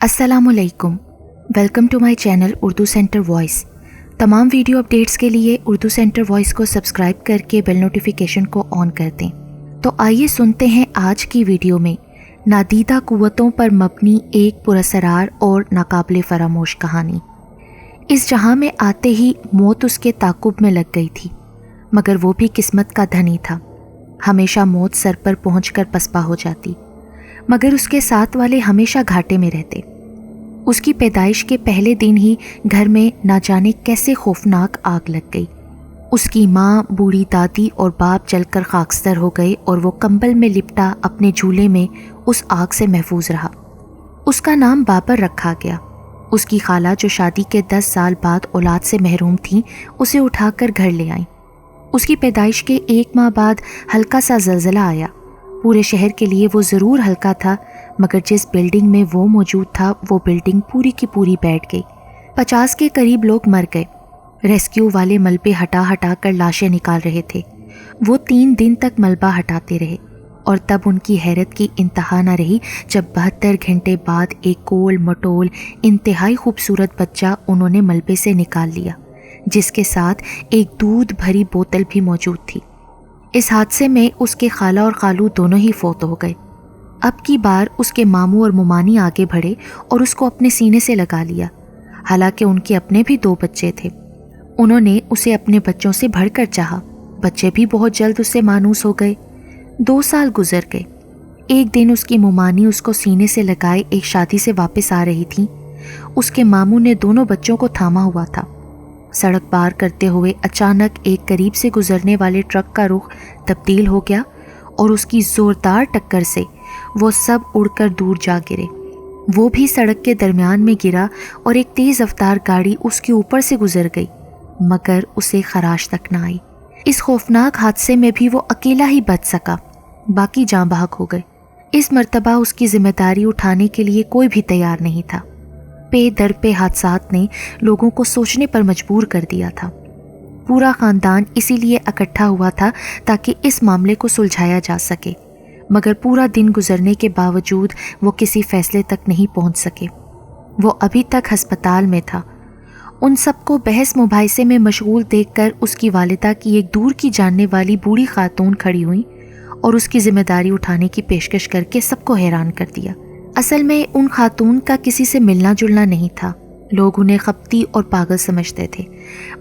अस्सलाम वालेकुम, welcome to my channel Urdu center voice. तमाम वीडियो अपडेट्स के लिए उर्दू सेंटर वॉइस को सब्सक्राइब करके बेल नोटिफिकेशन को ऑन कर दें। तो आइए सुनते हैं आज की वीडियो में नादीदा कुव्वतों पर मबनी एक पुरअसरार और नाकाबिले फरामोश कहानी। इस जहां में आते ही मौत उसके ताकुब में लग गई थी, मगर वो भी किस्मत का धनी था। हमेशा मौत सर पर पहुंचकर पसपा हो जाती, मगर उसके साथ वाले हमेशा घाटे में रहते। उसकी पैदाइश के पहले दिन ही घर में ना जाने कैसे खौफनाक आग लग गई। उसकी माँ, बूढ़ी दादी और बाप जलकर खाकस्तर हो गए और वो कंबल में लिपटा अपने झूले में उस आग से महफूज रहा। उसका नाम बाबर रखा गया। उसकी खाला जो शादी के 10 साल बाद औलाद से महरूम थी, उसे उठाकर घर ले आई। उसकी पैदाइश के 1 माह बाद हल्का सा ज़लज़ला आया। पूरे शहर के लिए वो ज़रूर हल्का था, मगर जिस बिल्डिंग में वो मौजूद था वो बिल्डिंग पूरी की पूरी बैठ गई। 50 के करीब लोग मर गए। रेस्क्यू वाले मलबे हटा हटा कर लाशें निकाल रहे थे। वो 3 दिन तक मलबा हटाते रहे और तब उनकी हैरत की इंतहा न रही जब 72 घंटे बाद एक गोल मटोल इंतहाई खूबसूरत बच्चा उन्होंने मलबे से निकाल लिया, जिसके साथ एक दूध भरी बोतल भी मौजूद थी। इस हादसे में उसके खाला और खालू दोनों ही फौत हो गए। अब की बार उसके मामू और मुमानी आगे बढ़े और उसको अपने सीने से लगा लिया। हालांकि उनके अपने भी 2 बच्चे थे। उन्होंने उसे अपने बच्चों से बढ़कर चाहा। बच्चे भी बहुत जल्द उससे मानूस हो गए। 2 साल गुजर गए। एक दिन उसकी मुमानी उसको सीने से लगाए एक शादी से वापस आ रही थी। उसके मामू ने दोनों बच्चों को थामा हुआ था। सड़क पार करते हुए अचानक एक करीब से गुजरने वाले ट्रक का रुख तब्दील हो गया और उसकी जोरदार टक्कर से वो सब उड़कर दूर जा गिरे। वो भी सड़क के दरमियान में गिरा और एक तेज रफ्तार गाड़ी उसके ऊपर से गुजर गई, मगर उसे खराश तक न आई। इस खौफनाक हादसे में भी वो अकेला ही बच सका, बाकी जाँ बहक हो गए। इस मर्तबा उसकी जिम्मेदारी उठाने के लिए कोई भी तैयार नहीं था। पे दर पे हादसात ने लोगों को सोचने पर मजबूर कर दिया था। पूरा खानदान इसीलिए इकट्ठा हुआ था ताकि इस मामले को सुलझाया जा सके, मगर पूरा दिन गुजरने के बावजूद वो किसी फैसले तक नहीं पहुंच सके। वो अभी तक अस्पताल में था। उन सबको बहस मुबाहिसे में मशगूल देखकर उसकी वालिदा की एक दूर की जानने वाली बूढ़ी खातून खड़ी हुई और उसकी जिम्मेदारी उठाने की पेशकश करके सबको हैरान कर दिया। असल में उन खातून का किसी से मिलना जुलना नहीं था। लोग उन्हें खपती और पागल समझते थे,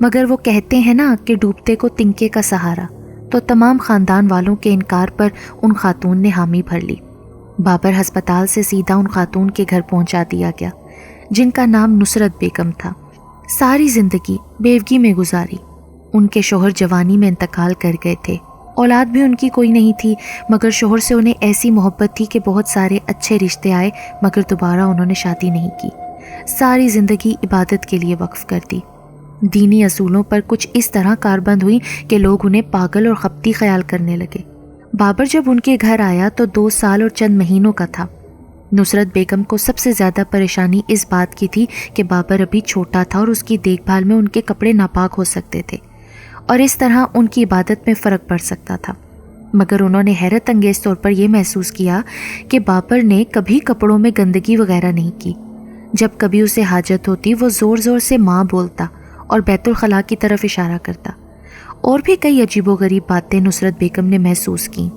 मगर वो कहते हैं ना कि डूबते को तिनके का सहारा, तो तमाम ख़ानदान वालों के इनकार पर उन खातून ने हामी भर ली। बाबर हस्पताल से सीधा उन खातून के घर पहुंचा दिया गया, जिनका नाम नुसरत बेगम था। सारी ज़िंदगी बेवगी में गुजारी। उनके शोहर जवानी में इंतकाल कर गए थे। औलाद भी उनकी कोई नहीं थी, मगर शोहर से उन्हें ऐसी मोहब्बत थी कि बहुत सारे अच्छे रिश्ते आए, मगर दोबारा उन्होंने शादी नहीं की। सारी ज़िंदगी इबादत के लिए वक्फ कर दी। दीनी असूलों पर कुछ इस तरह कारबंद हुई कि लोग उन्हें पागल और खपती ख्याल करने लगे। बाबर जब उनके घर आया तो 2 साल और चंद महीनों का था। नुसरत बेगम को सबसे ज़्यादा परेशानी इस बात की थी कि बाबर अभी छोटा था और उसकी देखभाल में उनके कपड़े नापाक हो सकते थे और इस तरह उनकी इबादत में फ़र्क पड़ सकता था। मगर उन्होंने हैरत अंगेज़ तौर पर यह महसूस किया कि बाबर ने कभी कपड़ों में गंदगी वगैरह नहीं की। जब कभी उसे हाजत होती वो ज़ोर ज़ोर से माँ बोलता और बैतुल खला की तरफ इशारा करता। और भी कई अजीबोगरीब बातें नुसरत बेगम ने महसूस की।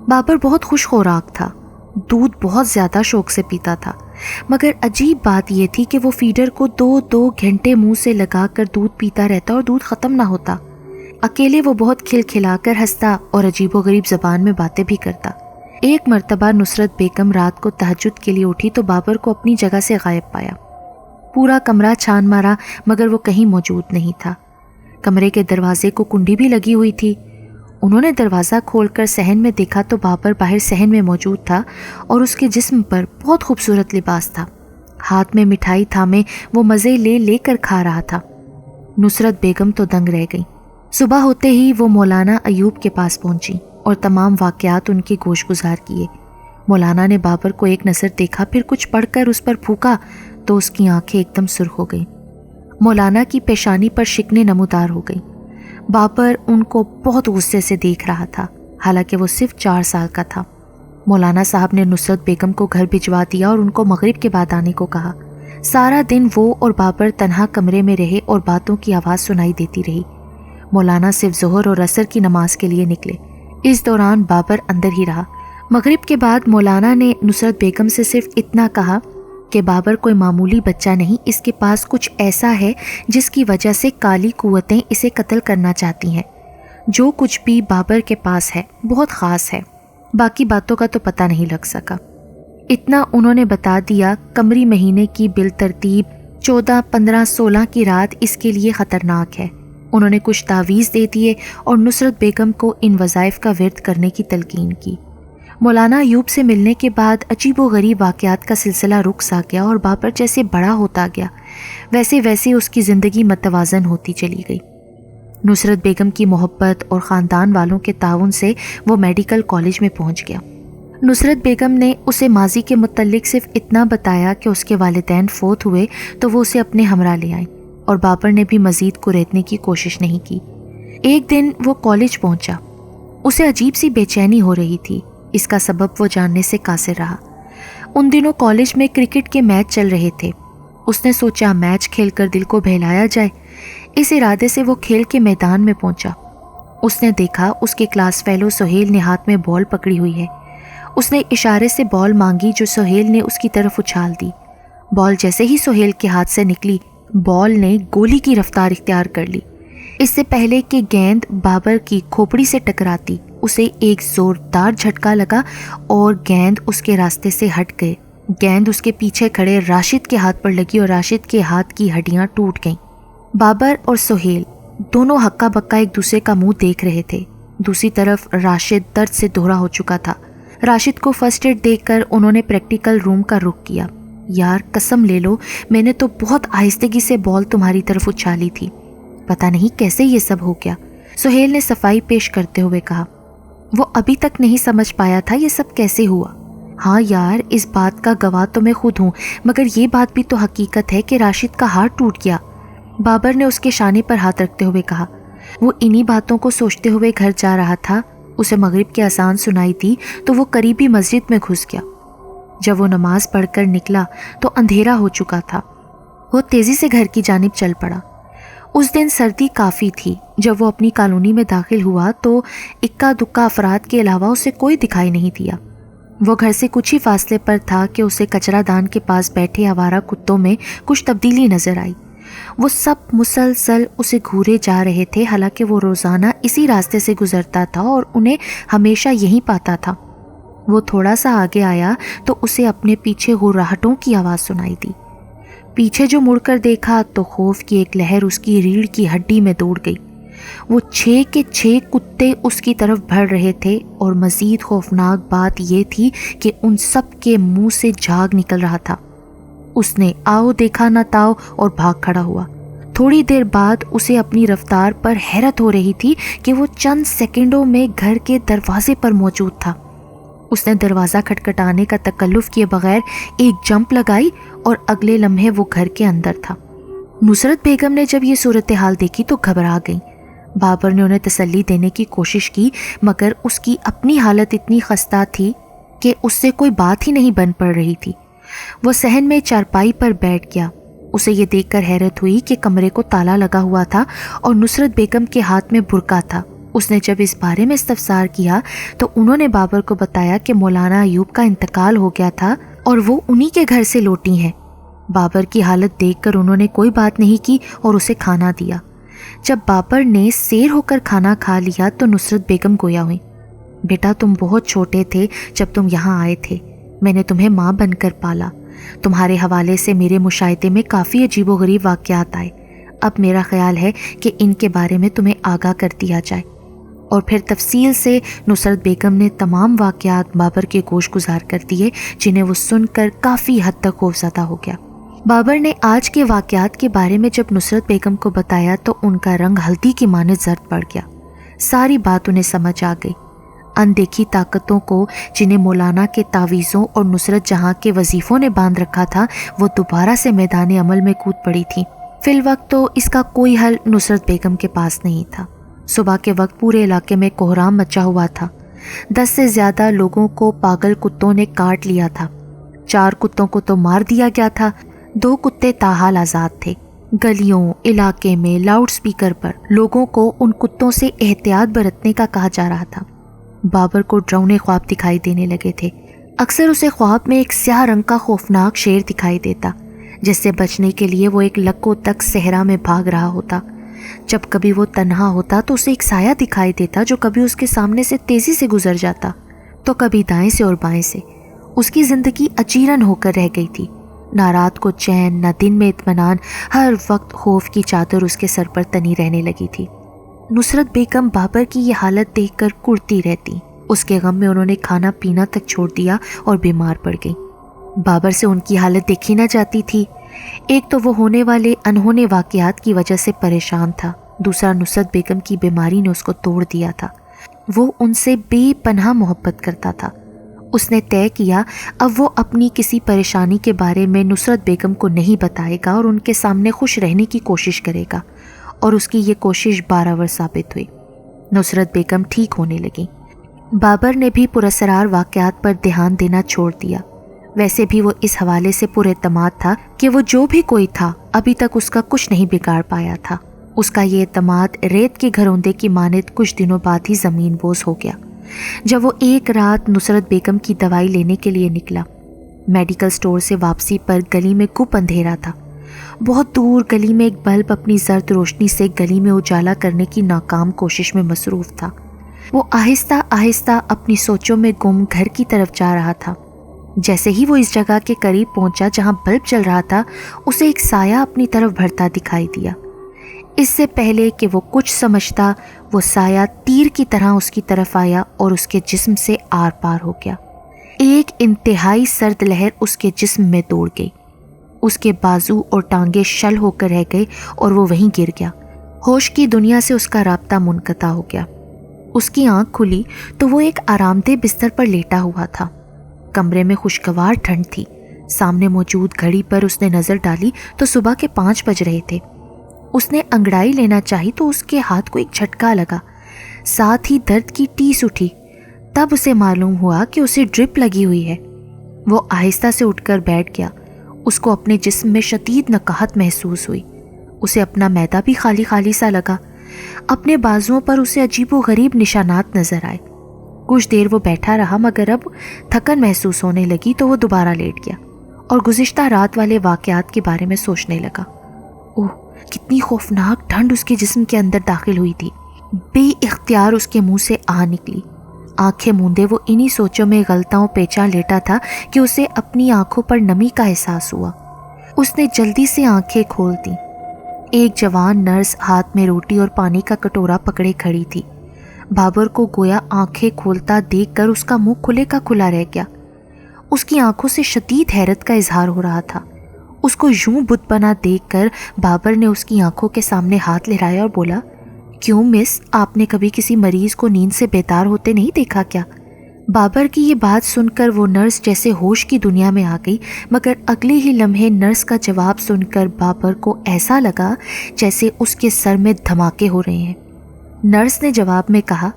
बाबर बहुत खुश खुराक था, दूध बहुत ज़्यादा शौक से पीता था, मगर अजीब बात यह थी कि वो फीडर को 2-2 घंटे मुंह से लगाकर दूध पीता रहता और दूध ख़त्म ना होता। अकेले वो बहुत खिलखिलाकर हंसता और अजीबोगरीब ज़बान में बातें भी करता। एक मर्तबा नुसरत बेगम रात को तहज्जुद के लिए उठी तो बाबर को अपनी जगह से गायब पाया। पूरा कमरा छान मारा, मगर वो कहीं मौजूद नहीं था। कमरे के दरवाजे को कुंडी भी लगी हुई थी। उन्होंने दरवाज़ा खोलकर सहन में देखा तो बाबर बाहर सहन में मौजूद था और उसके जिस्म पर बहुत खूबसूरत लिबास था। हाथ में मिठाई थामे वो मज़े ले लेकर खा रहा था। नुसरत बेगम तो दंग रह गई। सुबह होते ही वो मौलाना अयूब के पास पहुंची और तमाम वाक़यात उनके गोश गुजार किए। मौलाना ने बाबर को एक नज़र देखा, फिर कुछ पढ़कर उस पर फूका तो उसकी आंखें एकदम सुर्ख हो गईं। मौलाना की पेशानी पर शिकने नमूदार हो गई। बाबर उनको बहुत गुस्से से देख रहा था, हालांकि वो सिर्फ 4 साल का था। मौलाना साहब ने नुसरत बेगम को घर भिजवा दिया और उनको मगरिब के बाद आने को कहा। सारा दिन वो और बाबर तन्हा कमरे में रहे और बातों की आवाज़ सुनाई देती रही। मौलाना सिर्फ ज़ोहर और असर की नमाज के लिए निकले। इस दौरान बाबर अंदर ही रहा। मगरिब के बाद मौलाना ने नुसरत बेगम से सिर्फ इतना कहा कि बाबर कोई मामूली बच्चा नहीं, इसके पास कुछ ऐसा है जिसकी वजह से काली कुव्वतें इसे कत्ल करना चाहती हैं। जो कुछ भी बाबर के पास है बहुत ख़ास है, बाकी बातों का तो पता नहीं लग सका। इतना उन्होंने बता दिया, कमरी महीने की बिल तरतीब 14, 15, 16 की रात इसके लिए ख़तरनाक है। उन्होंने कुछ तावीज़ दे दिए और नुसरत बेगम को इन वज़ाइफ का विर्द करने की तलकीन की। मौलाना अयूब से मिलने के बाद अजीबो गरीब वाक़यात का सिलसिला रुक सा गया और बाबर जैसे बड़ा होता गया वैसे वैसे उसकी ज़िंदगी मतवाज़न होती चली गई। नुसरत बेगम की मोहब्बत और ख़ानदान वालों के ताउन से वो मेडिकल कॉलेज में पहुंच गया। नुसरत बेगम ने उसे माजी के मुतल्लिक सिर्फ इतना बताया कि उसके वालिदैन फोत हुए तो वो उसे अपने हमरा ले आए और बाबर ने भी मज़ीद कुरेदने की कोशिश नहीं की। एक दिन वो कॉलेज पहुंचा। उसे अजीब सी बेचैनी हो रही थी। इसका सबब वो जानने से कासिर रहा। उन दिनों कॉलेज में क्रिकेट के मैच चल रहे थे। उसने सोचा मैच खेलकर दिल को बहलाया जाए। इस इरादे से वो खेल के मैदान में पहुंचा। उसने देखा उसके क्लास फेलो सुहेल ने हाथ में बॉल पकड़ी हुई है। उसने इशारे से बॉल मांगी जो सुहेल ने उसकी तरफ उछाल दी। बॉल जैसे ही सुहेल के हाथ से निकली, बॉल ने गोली की रफ्तार इख्तियार कर ली। इससे पहले कि गेंद बाबर की खोपड़ी से टकराती, उसे एक जोरदार झटका लगा और गेंद उसके रास्ते से हट गए। गेंद उसके पीछे खड़े राशिद के हाथ पर लगी और राशिद के हाथ की हड्डियां टूट गईं। बाबर और सुहेल दोनों हक्का बक्का एक दूसरे का मुंह देख रहे थे। दूसरी तरफ राशिद दर्द से दोहरा हो चुका था। राशिद को फर्स्ट एड देकर उन्होंने प्रैक्टिकल रूम का रुख किया। यार कसम ले लो, मैंने तो बहुत आहिस्तगी से बॉल तुम्हारी तरफ उछाली थी। पता नहीं कैसे ये सब हो गया, सुहेल ने सफाई पेश करते हुए कहा। वो अभी तक नहीं समझ पाया था ये सब कैसे हुआ। हाँ यार, इस बात का गवाह तो मैं खुद हूँ, मगर ये बात भी तो हकीकत है कि राशिद का हाथ टूट गया। बाबर ने उसके शाने पर हाथ रखते हुए कहा। वो इन्हीं बातों को सोचते हुए घर जा रहा था। उसे मगरिब की अज़ान सुनाई दी तो वो करीबी मस्जिद में घुस गया। जब वो नमाज पढ़कर निकला तो अंधेरा हो चुका था। वो तेज़ी से घर की जानिब चल पड़ा। उस दिन सर्दी काफ़ी थी। जब वो अपनी कॉलोनी में दाखिल हुआ तो इक्का दुक्का अफराद के अलावा उसे कोई दिखाई नहीं दिया। वो घर से कुछ ही फासले पर था कि उसे कचरा दान के पास बैठे आवारा कुत्तों में कुछ तब्दीली नज़र आई। वो सब मुसलसल उसे घूरे जा रहे थे, हालांकि वो रोज़ाना इसी रास्ते से गुजरता था और उन्हें हमेशा यहीं पाता था। वो थोड़ा सा आगे आया तो उसे अपने पीछे हुर्राहटों की आवाज़ सुनाई दी। पीछे जो मुड़कर देखा तो खौफ की एक लहर उसकी रीढ़ की हड्डी में दौड़ गई। वो 6 के 6 कुत्ते उसकी तरफ बढ़ रहे थे और मज़ीद खौफनाक बात यह थी कि उन सब के मुंह से झाग निकल रहा था। उसने आओ देखा न ताओ और भाग खड़ा हुआ। थोड़ी देर बाद उसे अपनी रफ्तार पर हैरत हो रही थी कि वो चंद सेकंडों में घर के दरवाजे पर मौजूद था। उसने दरवाज़ा खटखटाने का तकल्लुफ़ किए बगैर एक जंप लगाई और अगले लम्हे वो घर के अंदर था। नुसरत बेगम ने जब ये सूरत हाल देखी तो घबरा गई। बाबर ने उन्हें तसल्ली देने की कोशिश की, मगर उसकी अपनी हालत इतनी खस्ता थी कि उससे कोई बात ही नहीं बन पड़ रही थी। वो सहन में चारपाई पर बैठ गया। उसे ये देखकर हैरत हुई कि कमरे को ताला लगा हुआ था और नुसरत बेगम के हाथ में बुर्का था। उसने जब इस बारे में इस्तफसार किया तो उन्होंने बाबर को बताया कि मौलाना अयूब का इंतकाल हो गया था और वो उन्हीं के घर से लौटी हैं। बाबर की हालत देखकर उन्होंने कोई बात नहीं की और उसे खाना दिया। जब बाबर ने सैर होकर खाना खा लिया तो नुसरत बेगम गोया हुई। बेटा, तुम बहुत छोटे थे जब तुम यहाँ आए थे। मैंने तुम्हें माँ बनकर पाला। तुम्हारे हवाले से मेरे मुशाहिदे में काफ़ी अजीबोगरीब वाक़यात आए। अब मेरा ख्याल है कि इनके बारे में तुम्हें आगाह कर दिया जाए। और फिर तफसील से नुसरत बेगम ने तमाम वाक़यात बाबर के गोश गुजार कर दिए, जिन्हें वो सुनकर काफ़ी हद तक खौफज़दा हो गया। बाबर ने आज के वाक़यात के बारे में जब नुसरत बेगम को बताया तो उनका रंग हल्दी की माने जर्द पड़ गया। सारी बात उन्हें समझ आ गई। अनदेखी ताकतों को जिन्हें मौलाना के तावीज़ों और नुसरत जहाँ के वजीफ़ों ने बांध रखा था, वो दोबारा से मैदान अमल में कूद पड़ी थी। फिल वक्त तो इसका कोई हल नुसरत बेगम के पास नहीं था। सुबह के वक्त पूरे इलाके में कोहराम मचा हुआ था। 10 से ज़्यादा लोगों को पागल कुत्तों ने काट लिया था। 4 कुत्तों को तो मार दिया गया था, 2 कुत्ते ताहाल आज़ाद थे। गलियों, इलाके में लाउड स्पीकर पर लोगों को उन कुत्तों से एहतियात बरतने का कहा जा रहा था। बाबर को डरावने ख्वाब दिखाई देने लगे थे। अक्सर उसे ख्वाब में एक स्याह रंग का खौफनाक शेर दिखाई देता, जिससे बचने के लिए वो एक लक्कों तक सहरा में भाग रहा होता। जब कभी वो तन्हा होता तो उसे एक साया दिखाई देता जो कभी उसके सामने से तेजी से गुजर जाता तो कभी दाएं से और बाएं से। उसकी जिंदगी अजीरन होकर रह गई थी। ना रात को चैन, ना दिन में इत्मीनान, हर वक्त खौफ की चादर उसके सर पर तनी रहने लगी थी। नुसरत बेगम बाबर की ये हालत देखकर कुढ़ती रहती। उसके गम में उन्होंने खाना पीना तक छोड़ दिया और बीमार पड़ गई। बाबर से उनकी हालत देखी ना जाती थी। एक तो वो होने वाले अनहोने वाकयात की वजह से परेशान था, दूसरा नुसरत बेगम की बीमारी ने उसको तोड़ दिया था। वो उनसे बेपनाह मोहब्बत करता था। उसने तय किया अब वो अपनी किसी परेशानी के बारे में नुसरत बेगम को नहीं बताएगा और उनके सामने खुश रहने की कोशिश करेगा, और उसकी ये कोशिश बारावर साबित हुई। नुसरत बेगम ठीक होने लगी। बाबर ने भी पुरअसरार वाकयात पर ध्यान देना छोड़ दिया। वैसे भी वो इस हवाले से पुरएतमाद था कि वो जो भी कोई था अभी तक उसका कुछ नहीं बिगाड़ पाया था। उसका ये एतमाद रेत के घरौंदे की मानित कुछ दिनों बाद ही ज़मीन बोझ हो गया, जब वो एक रात नुसरत बेगम की दवाई लेने के लिए निकला। मेडिकल स्टोर से वापसी पर गली में गुप अंधेरा था। बहुत दूर गली में एक बल्ब अपनी जर्द रोशनी से गली में उजाला करने की नाकाम कोशिश में मसरूफ़ था। वो आहिस्ता आहिस्ता अपनी सोचों में गुम घर की तरफ जा रहा था। जैसे ही वो इस जगह के करीब पहुंचा जहां बल्ब चल रहा था, उसे एक साया अपनी तरफ बढ़ता दिखाई दिया। इससे पहले कि वो कुछ समझता, वो साया तीर की तरह उसकी तरफ आया और उसके जिस्म से आर पार हो गया। एक इंतहाई सर्द लहर उसके जिस्म में दौड़ गई। उसके बाजू और टांगे शल होकर रह गए और वो वहीं गिर गया। होश की दुनिया से उसका राब्ता मुनक़ता हो गया। उसकी आंख खुली तो वो एक आरामदेह बिस्तर पर लेटा हुआ था। कमरे में खुशगवार ठंड थी। सामने मौजूद घड़ी पर उसने नज़र डाली तो सुबह के 5 बज रहे थे। उसने अंगड़ाई लेना चाही तो उसके हाथ को एक झटका लगा, साथ ही दर्द की टीस उठी। तब उसे मालूम हुआ कि उसे ड्रिप लगी हुई है। वो आहिस्ता से उठकर बैठ गया। उसको अपने जिस्म में शदीद नकाहत महसूस हुई। उसे अपना मैदा भी खाली खाली सा लगा। अपने बाजुओं पर उसे अजीबो गरीब निशानात नजर आए। कुछ देर वो बैठा रहा, मगर अब थकन महसूस होने लगी तो वो दोबारा लेट गया और गुज़िश्ता रात वाले वाक़यात के बारे में सोचने लगा। ओह, कितनी खौफनाक ठंड उसके जिस्म के अंदर दाखिल हुई थी। बेइख्तियार उसके मुंह से आह निकली। आंखें मूंदे वो इन्हीं सोचों में गलताओं पेचा लेटा था कि उसे अपनी आंखों पर नमी का एहसास हुआ। उसने जल्दी से आंखें खोल दी। एक जवान नर्स हाथ में रोटी और पानी का कटोरा पकड़े खड़ी थी। बाबर को गोया आंखें खोलता देखकर उसका मुंह खुले का खुला रह गया। उसकी आंखों से शदीद हैरत का इजहार हो रहा था। उसको यूं बुत बना देखकर बाबर ने उसकी आंखों के सामने हाथ लहराया और बोला, क्यों मिस, आपने कभी किसी मरीज को नींद से बेदार होते नहीं देखा क्या? बाबर की ये बात सुनकर वो नर्स जैसे होश की दुनिया में आ गई, मगर अगले ही लम्हे नर्स का जवाब सुनकर बाबर को ऐसा लगा जैसे उसके सर में धमाके हो रहे हैं। नर्स ने जवाब में कहा,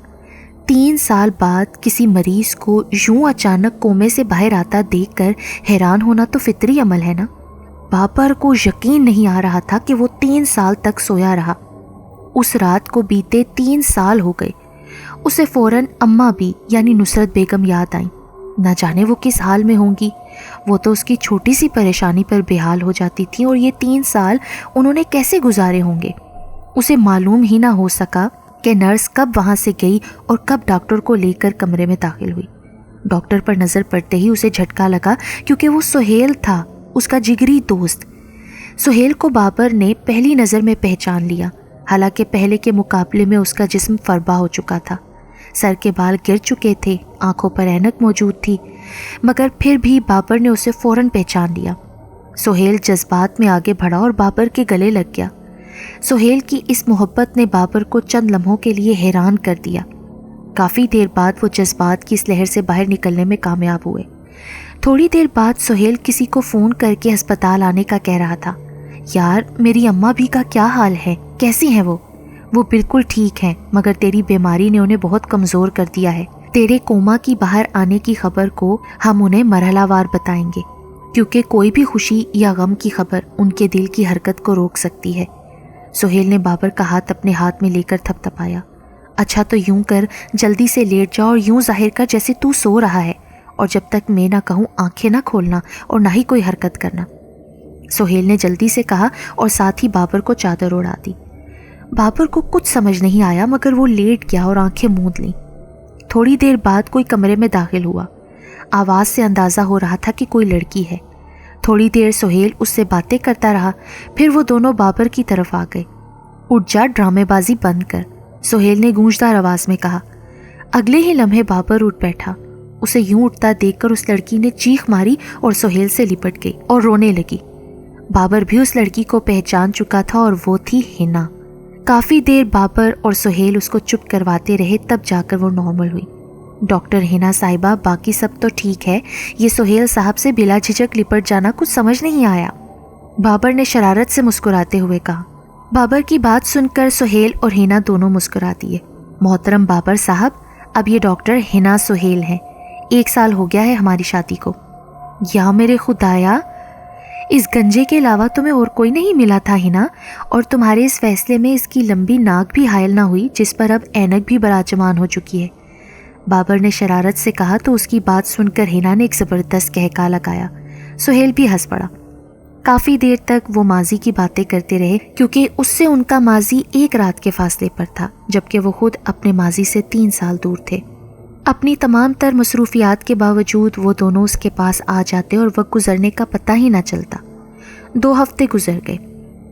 3 साल बाद किसी मरीज को यूं अचानक कोमे से बाहर आता देखकर हैरान होना तो फितरी अमल है ना। बाबर को यकीन नहीं आ रहा था कि वो 3 साल तक सोया रहा। उस रात को बीते 3 साल हो गए। उसे फौरन अम्मा भी यानी नुसरत बेगम याद आई। न जाने वो किस हाल में होंगी। वो तो उसकी छोटी सी परेशानी पर बेहाल हो जाती थी और ये 3 साल उन्होंने कैसे गुजारे होंगे। उसे मालूम ही ना हो सका कि नर्स कब वहाँ से गई और कब डॉक्टर को लेकर कमरे में दाखिल हुई। डॉक्टर पर नज़र पड़ते ही उसे झटका लगा, क्योंकि वो सुहेल था, उसका जिगरी दोस्त। सुहेल को बाबर ने पहली नज़र में पहचान लिया। हालांकि पहले के मुकाबले में उसका जिस्म फरबा हो चुका था। सर के बाल गिर चुके थे, आंखों पर ऐनक मौजूद थी, मगर फिर भी बाबर ने उसे फ़ौरन पहचान लिया। सुहेल जज्बात में आगे बढ़ा और बाबर के गले लग गया। सुहेल की इस मोहब्बत ने बाबर को चंद लम्हों के लिए हैरान कर दिया। काफ़ी देर बाद वो जज्बात की इस लहर से बाहर निकलने में कामयाब हुए। थोड़ी देर बाद सुहेल किसी को फ़ोन करके अस्पताल आने का कह रहा था। यार, मेरी अम्मा भी का क्या हाल है, कैसी हैं वो? वो बिल्कुल ठीक हैं, मगर तेरी बीमारी ने उन्हें बहुत कमज़ोर कर दिया है। तेरे कोमा की बाहर आने की खबर को हम उन्हें मरहलावार बताएंगे, क्योंकि कोई भी खुशी या गम की खबर उनके दिल की हरकत को रोक सकती है। सुहेल ने बाबर का हाथ अपने हाथ में लेकर थपथपाया। अच्छा तो यूं कर, जल्दी से लेट जाओ और यूं जाहिर कर जैसे तू सो रहा है, और जब तक मैं ना कहूँ आंखें ना खोलना और ना ही कोई हरकत करना। सुहेल ने जल्दी से कहा और साथ ही बाबर को चादर उड़ा दी। बाबर को कुछ समझ नहीं आया, मगर वो लेट गया और आंखें मूंद लीं। थोड़ी देर बाद कोई कमरे में दाखिल हुआ। आवाज़ से अंदाज़ा हो रहा था कि कोई लड़की है। थोड़ी देर सुहेल उससे बातें करता रहा, फिर वो दोनों बाबर की तरफ आ गए। उठ जा, ड्रामेबाजी बंद कर, सुहेल ने गूंजदार आवाज़ में कहा। अगले ही लम्हे बाबर उठ बैठा। उसे यूं उठता देखकर उस लड़की ने चीख मारी और सुहेल से लिपट गई और रोने लगी। बाबर भी उस लड़की को पहचान चुका था और वो थी हिना। काफ़ी देर बाबर और सुहेल उसको चुप करवाते रहे, तब जाकर वो नॉर्मल हुई। डॉक्टर हिना साहिबा, बाकी सब तो ठीक है, ये सुहेल साहब से बिला झिझक लिपट जाना कुछ समझ नहीं आया, बाबर ने शरारत से मुस्कुराते हुए कहा। बाबर की बात सुनकर सुहेल और हिना दोनों मुस्कुरा दिए। मोहतरम बाबर साहब, अब ये डॉक्टर हिना सुहेल हैं। 1 साल हो गया है हमारी शादी को। या मेरे खुदाया, इस गंजे के अलावा तुम्हें और कोई नहीं मिला था हिना, और तुम्हारे इस फैसले में इसकी लंबी नाक भी हायल ना हुई, जिस पर अब ऐनक भी बराजमान हो चुकी है, बाबर ने शरारत से कहा। तो उसकी बात सुनकर हिना ने एक ज़बरदस्त कहका लगाया। सुहेल भी हंस पड़ा। काफ़ी देर तक वो माजी की बातें करते रहे, क्योंकि उससे उनका माजी एक रात के फासले पर था, जबकि वो खुद अपने माजी से 3 साल दूर थे। अपनी तमाम तर मसरूफियात के बावजूद वो दोनों उसके पास आ जाते और वक्त गुजरने का पता ही ना चलता। 2 हफ्ते गुजर गए।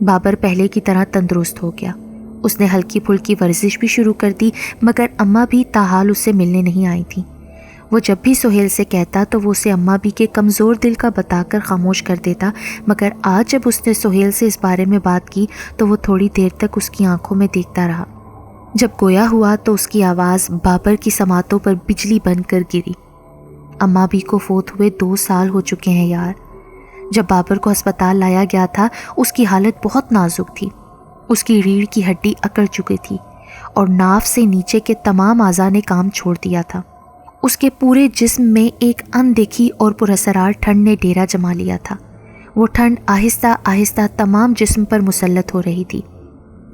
बाबर पहले की तरह तंदुरुस्त हो गया। उसने हल्की फुल्की वर्जिश भी शुरू कर दी, मगर अम्मा भी ताहाल उससे मिलने नहीं आई थी। वो जब भी सुहेल से कहता तो वो उसे अम्मा भी के कमज़ोर दिल का बताकर खामोश कर देता, मगर आज जब उसने सुहेल से इस बारे में बात की तो वो थोड़ी देर तक उसकी आंखों में देखता रहा। जब गोया हुआ तो उसकी आवाज़ बाबर की समातों पर बिजली बनकर गिरी। अम्मा भी को फोत हुए 2 साल हो चुके हैं यार। जब बाबर को अस्पताल लाया गया था उसकी हालत बहुत नाजुक थी। उसकी रीढ़ की हड्डी अकड़ चुकी थी और नाफ से नीचे के तमाम आज़ा ने काम छोड़ दिया था। उसके पूरे जिस्म में एक अनदेखी और पुरअसरार ठंड ने डेरा जमा लिया था। वो ठंड आहिस्ता आहिस्ता तमाम जिस्म पर मुसल्लत हो रही थी।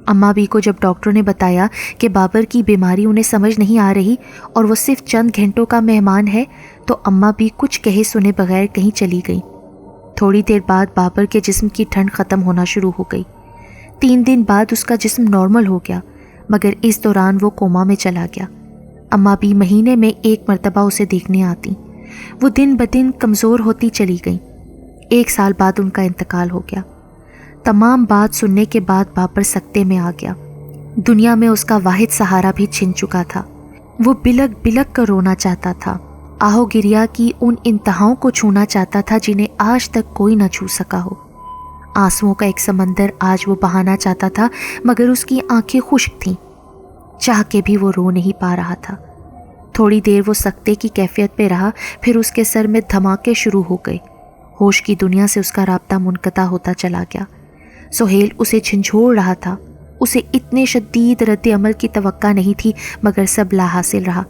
अम्मा बी को जब डॉक्टरों ने बताया कि बाबर की बीमारी उन्हें समझ नहीं आ रही और वो सिर्फ चंद घंटों का मेहमान है, तो अम्मा बी कुछ कहे सुने बगैर कहीं चली गई। थोड़ी देर बाद बाबर के जिस्म की ठंड ख़त्म होना शुरू हो गई। 3 दिन बाद उसका जिस्म नॉर्मल हो गया, मगर इस दौरान वो कोमा में चला गया। अम्मा भी महीने में 1 मरतबा उसे देखने आती। वो दिन ब दिन कमज़ोर होती चली गई। 1 साल बाद उनका इंतकाल हो गया। तमाम बात सुनने के बाद बाबर सकते में आ गया। दुनिया में उसका वाहिद सहारा भी छिन चुका था। वो बिलक बिलक कर रोना चाहता था। आहो गिरिया की उन इंतहाओं को छूना चाहता था जिन्हें आज तक कोई न छू सका हो। आंसुओं का एक समंदर आज वो बहाना चाहता था, मगर उसकी आंखें खुश्क थीं। चाह के भी वो रो नहीं पा रहा था। थोड़ी देर वो सकते की कैफियत में रहा, फिर उसके सर में धमाके शुरू हो गए। होश की दुनिया से उसका राब्ता मुनक़ता होता चला गया। सुहेल उसे झंझोड़ रहा था। उसे इतने शदीद रद्द अमल की तवक्का नहीं थी, मगर सब लाहासिल रहा।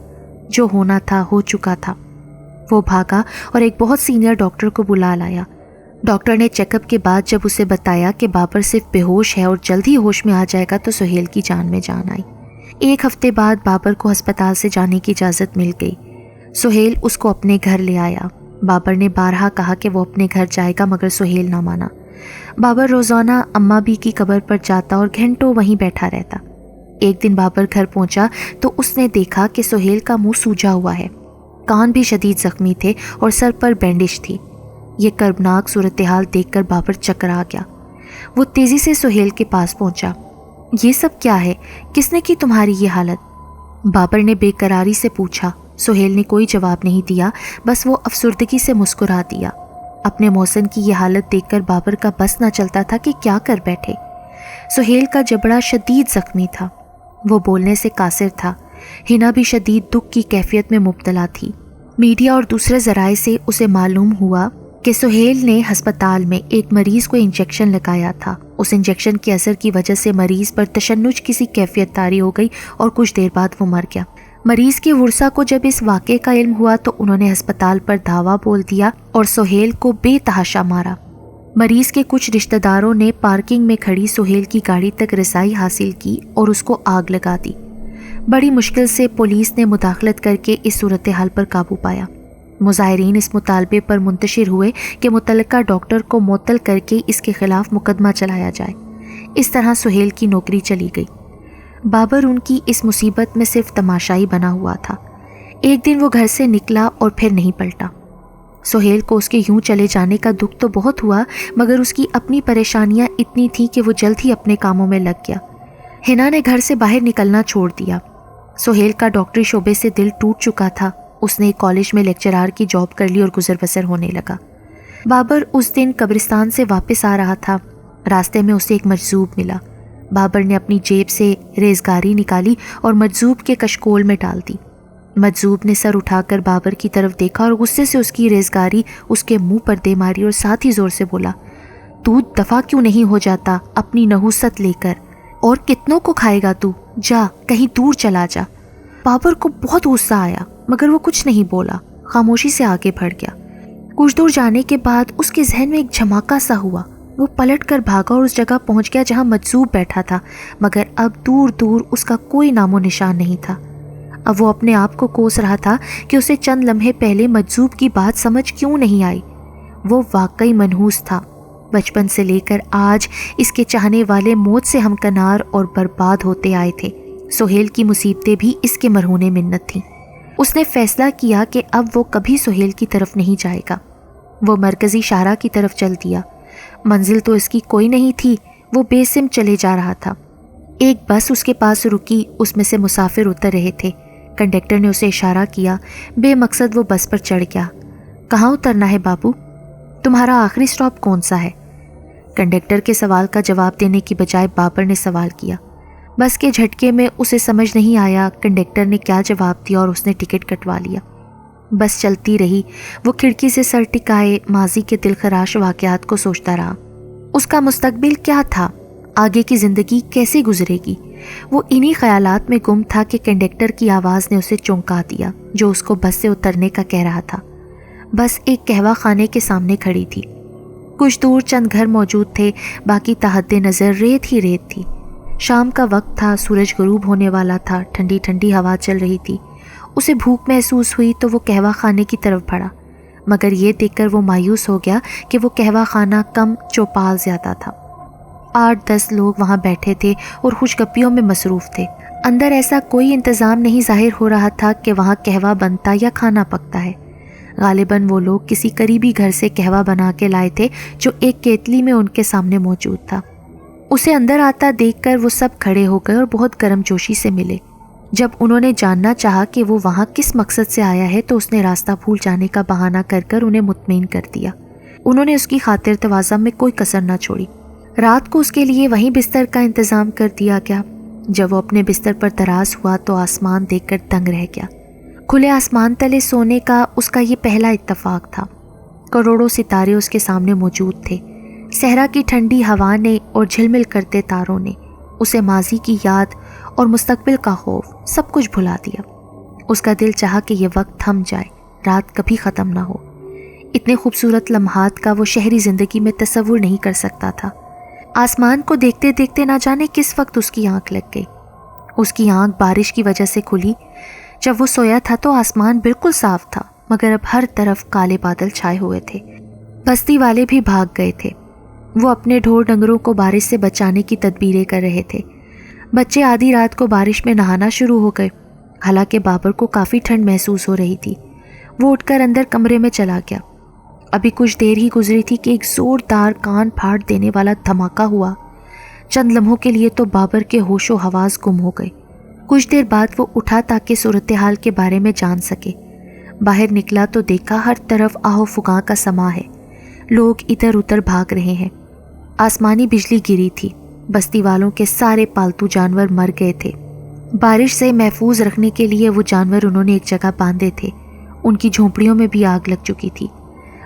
जो होना था हो चुका था। वो भागा और एक बहुत सीनियर डॉक्टर को बुला लाया। डॉक्टर ने चेकअप के बाद जब उसे बताया कि बाबर सिर्फ बेहोश है और जल्द ही होश में आ जाएगा, तो सुहेल की जान में जान आई। 1 हफ्ते बाद बाबर को अस्पताल से जाने की इजाज़त मिल गई। सुहेल उसको अपने घर ले आया। बाबर ने बारहा कहा कि वो अपने घर जाएगा, मगर सुहेल ना माना। बाबर रोज़ाना अम्मा बी की कब्र पर जाता और घंटों वहीं बैठा रहता। एक दिन बाबर घर पहुंचा तो उसने देखा कि सुहेल का मुंह सूजा हुआ है, कान भी शदीद ज़ख्मी थे और सर पर बैंडेज थी। ये कर्बनाक सूरत हाल देखकर बाबर चकरा गया। वो तेज़ी से सुहेल के पास पहुंचा। ये सब क्या है? किसने की तुम्हारी ये हालत? बाबर ने बेकरारी से पूछा। सुहेल ने कोई जवाब नहीं दिया, बस वो अफसुर्दगी से मुस्कुरा दिया। अपने मौसन की ये हालत देखकर बाबर का बस ना चलता था कि क्या कर बैठे। सुहेल का जबड़ा शदीद ज़ख्मी था। वो बोलने से कासिर था। हिना भी शदीद दुख की कैफियत में मुब्तला थी। मीडिया और दूसरे ज़राए से उसे मालूम हुआ कि सुहेल ने हस्पताल में एक मरीज़ को इंजेक्शन लगाया था। उस इंजेक्शन के असर की वजह से मरीज़ पर तशन्नुज किसी कैफियत तारी हो गई और कुछ देर बाद वो मर गया। मरीज के वर्सा को जब इस वाक़े का इल्म हुआ तो उन्होंने अस्पताल पर धावा बोल दिया और सुहेल को बेतहाशा मारा। मरीज के कुछ रिश्तेदारों ने पार्किंग में खड़ी सुहेल की गाड़ी तक रसाई हासिल की और उसको आग लगा दी। बड़ी मुश्किल से पुलिस ने मुदाखलत करके इस सूरत हाल पर काबू पाया। मुजाहिरीन इस मुतालबे पर मुंतशिर हुए कि मुतल्लिका डॉक्टर को मुअत्तल करके इसके खिलाफ मुकदमा चलाया जाए। इस तरह सुहेल की नौकरी चली गई। बाबर उनकी इस मुसीबत में सिर्फ तमाशाई बना हुआ था। एक दिन वो घर से निकला और फिर नहीं पलटा। सुहेल को उसके यूं चले जाने का दुख तो बहुत हुआ, मगर उसकी अपनी परेशानियां इतनी थीं कि वो जल्द ही अपने कामों में लग गया। हिना ने घर से बाहर निकलना छोड़ दिया। सुहेल का डॉक्टरी शोबे से दिल टूट चुका था। उसने एक कॉलेज में लेक्चरार की जॉब कर ली और गुजर बसर होने लगा। बाबर उस दिन कब्रिस्तान से वापस आ रहा था। रास्ते में उसे एक मजजूब मिला। बाबर ने अपनी जेब से रेजगारी निकाली और मजजूब के कशकोल में डाल दी। मजजूब ने सर उठाकर बाबर की तरफ देखा और गुस्से से उसकी रेजगारी उसके मुंह पर दे मारी और साथ ही जोर से बोला, तू दफा क्यों नहीं हो जाता अपनी नहुसत लेकर? और कितनों को खाएगा तू? जा कहीं दूर चला जा। बाबर को बहुत गुस्सा आया, मगर वो कुछ नहीं बोला, खामोशी से आगे बढ़ गया। कुछ दूर जाने के बाद उसके जहन में एक झमाका सा हुआ। वो पलट कर भागा और उस जगह पहुंच गया जहां मजजूब बैठा था, मगर अब दूर दूर उसका कोई नामो निशान नहीं था। अब वो अपने आप को कोस रहा था कि उसे चंद लम्हे पहले मजजूब की बात समझ क्यों नहीं आई। वो वाकई मनहूस था। बचपन से लेकर आज इसके चाहने वाले मौत से हमकनार और बर्बाद होते आए थे। सुहेल की मुसीबतें भी इसके मरहूने मिन्नत थीं। उसने फैसला किया कि अब वो कभी सुहेल की तरफ नहीं जाएगा। वो मरकज़ी शाहरा की तरफ चल दिया। मंजिल तो इसकी कोई नहीं थी। वो बेसिम चले जा रहा था। एक बस उसके पास रुकी। उसमें से मुसाफिर उतर रहे थे। कंडक्टर ने उसे इशारा किया। बेमकसद वो बस पर चढ़ गया। कहाँ उतरना है बाबू? तुम्हारा आखिरी स्टॉप कौन सा है? कंडक्टर के सवाल का जवाब देने की बजाय बाबर ने सवाल किया। बस के झटके में उसे समझ नहीं आया कंडक्टर ने क्या जवाब दिया और उसने टिकट कटवा लिया। बस चलती रही। वो खिड़की से सर टिकाए माजी के दिलखराश वाक़यात को सोचता रहा। उसका मुस्तकबिल क्या था? आगे की ज़िंदगी कैसे गुजरेगी? वो इन्हीं ख्यालात में गुम था कि कंडक्टर की आवाज़ ने उसे चौंका दिया, जो उसको बस से उतरने का कह रहा था। बस एक कहवा खाने के सामने खड़ी थी। कुछ दूर चंद घर मौजूद थे, बाकी तहद्दे नज़र रेत ही रेत थी। शाम का वक्त था, सूरज गरूब होने वाला था, ठंडी ठंडी हवा चल रही थी। उसे भूख महसूस हुई तो वो कहवा खाने की तरफ बढ़ा, मगर ये देखकर वो मायूस हो गया कि वो कहवा खाना कम चौपाल ज़्यादा था। 8-10 लोग वहाँ बैठे थे और खुशगप्पियों में मसरूफ़ थे। अंदर ऐसा कोई इंतज़ाम नहीं ज़ाहिर हो रहा था कि वहाँ कहवा बनता या खाना पकता है। गालिबन वो लोग किसी करीबी घर से कहवा बना के लाए थे जो एक केतली में उनके सामने मौजूद था। उसे अंदर आता देखकर वो सब खड़े हो गए और बहुत गर्मजोशी से मिले। जब उन्होंने जानना चाहा कि वो वहाँ किस मकसद से आया है तो उसने रास्ता भूल जाने का बहाना कर कर उन्हें मुतमईन कर दिया। उन्होंने उसकी खातिर तवाज़ा में कोई कसर ना छोड़ी। रात को उसके लिए वहीं बिस्तर का इंतज़ाम कर दिया गया। जब वो अपने बिस्तर पर दराज हुआ तो आसमान देखकर दंग रह गया। खुले आसमान तले सोने का उसका ये पहला इत्तफाक था। करोड़ों सितारे उसके सामने मौजूद थे। सहरा की ठंडी हवा ने और झिलमिल करते तारों ने उसे माजी की याद और मुस्तकबिल का खौफ सब कुछ भुला दिया। उसका दिल चाहा कि यह वक्त थम जाए, रात कभी ख़त्म ना हो। इतने खूबसूरत लम्हात का वो शहरी ज़िंदगी में तसव्वुर नहीं कर सकता था। आसमान को देखते देखते ना जाने किस वक्त उसकी आंख लग गई। उसकी आंख बारिश की वजह से खुली। जब वो सोया था तो आसमान बिल्कुल साफ था, मगर अब हर तरफ काले बादल छाए हुए थे। बस्ती वाले भी भाग गए थे। वो अपने ढोर डंगरों को बारिश से बचाने की तदबीरें कर रहे थे। बच्चे आधी रात को बारिश में नहाना शुरू हो गए। हालांकि बाबर को काफ़ी ठंड महसूस हो रही थी। वो उठकर अंदर कमरे में चला गया। अभी कुछ देर ही गुजरी थी कि एक ज़ोरदार कान फाड़ देने वाला धमाका हुआ। चंद लम्हों के लिए तो बाबर के होशो हवास गुम हो गए। कुछ देर बाद वो उठा ताकि सूरत हाल के बारे में जान सके। बाहर निकला तो देखा हर तरफ आहो फुगा का समा है। लोग इधर उधर भाग रहे हैं। आसमानी बिजली गिरी थी। बस्ती वालों के सारे पालतू जानवर मर गए थे। बारिश से महफूज रखने के लिए वो जानवर उन्होंने एक जगह बांधे थे। उनकी झोंपड़ियों में भी आग लग चुकी थी।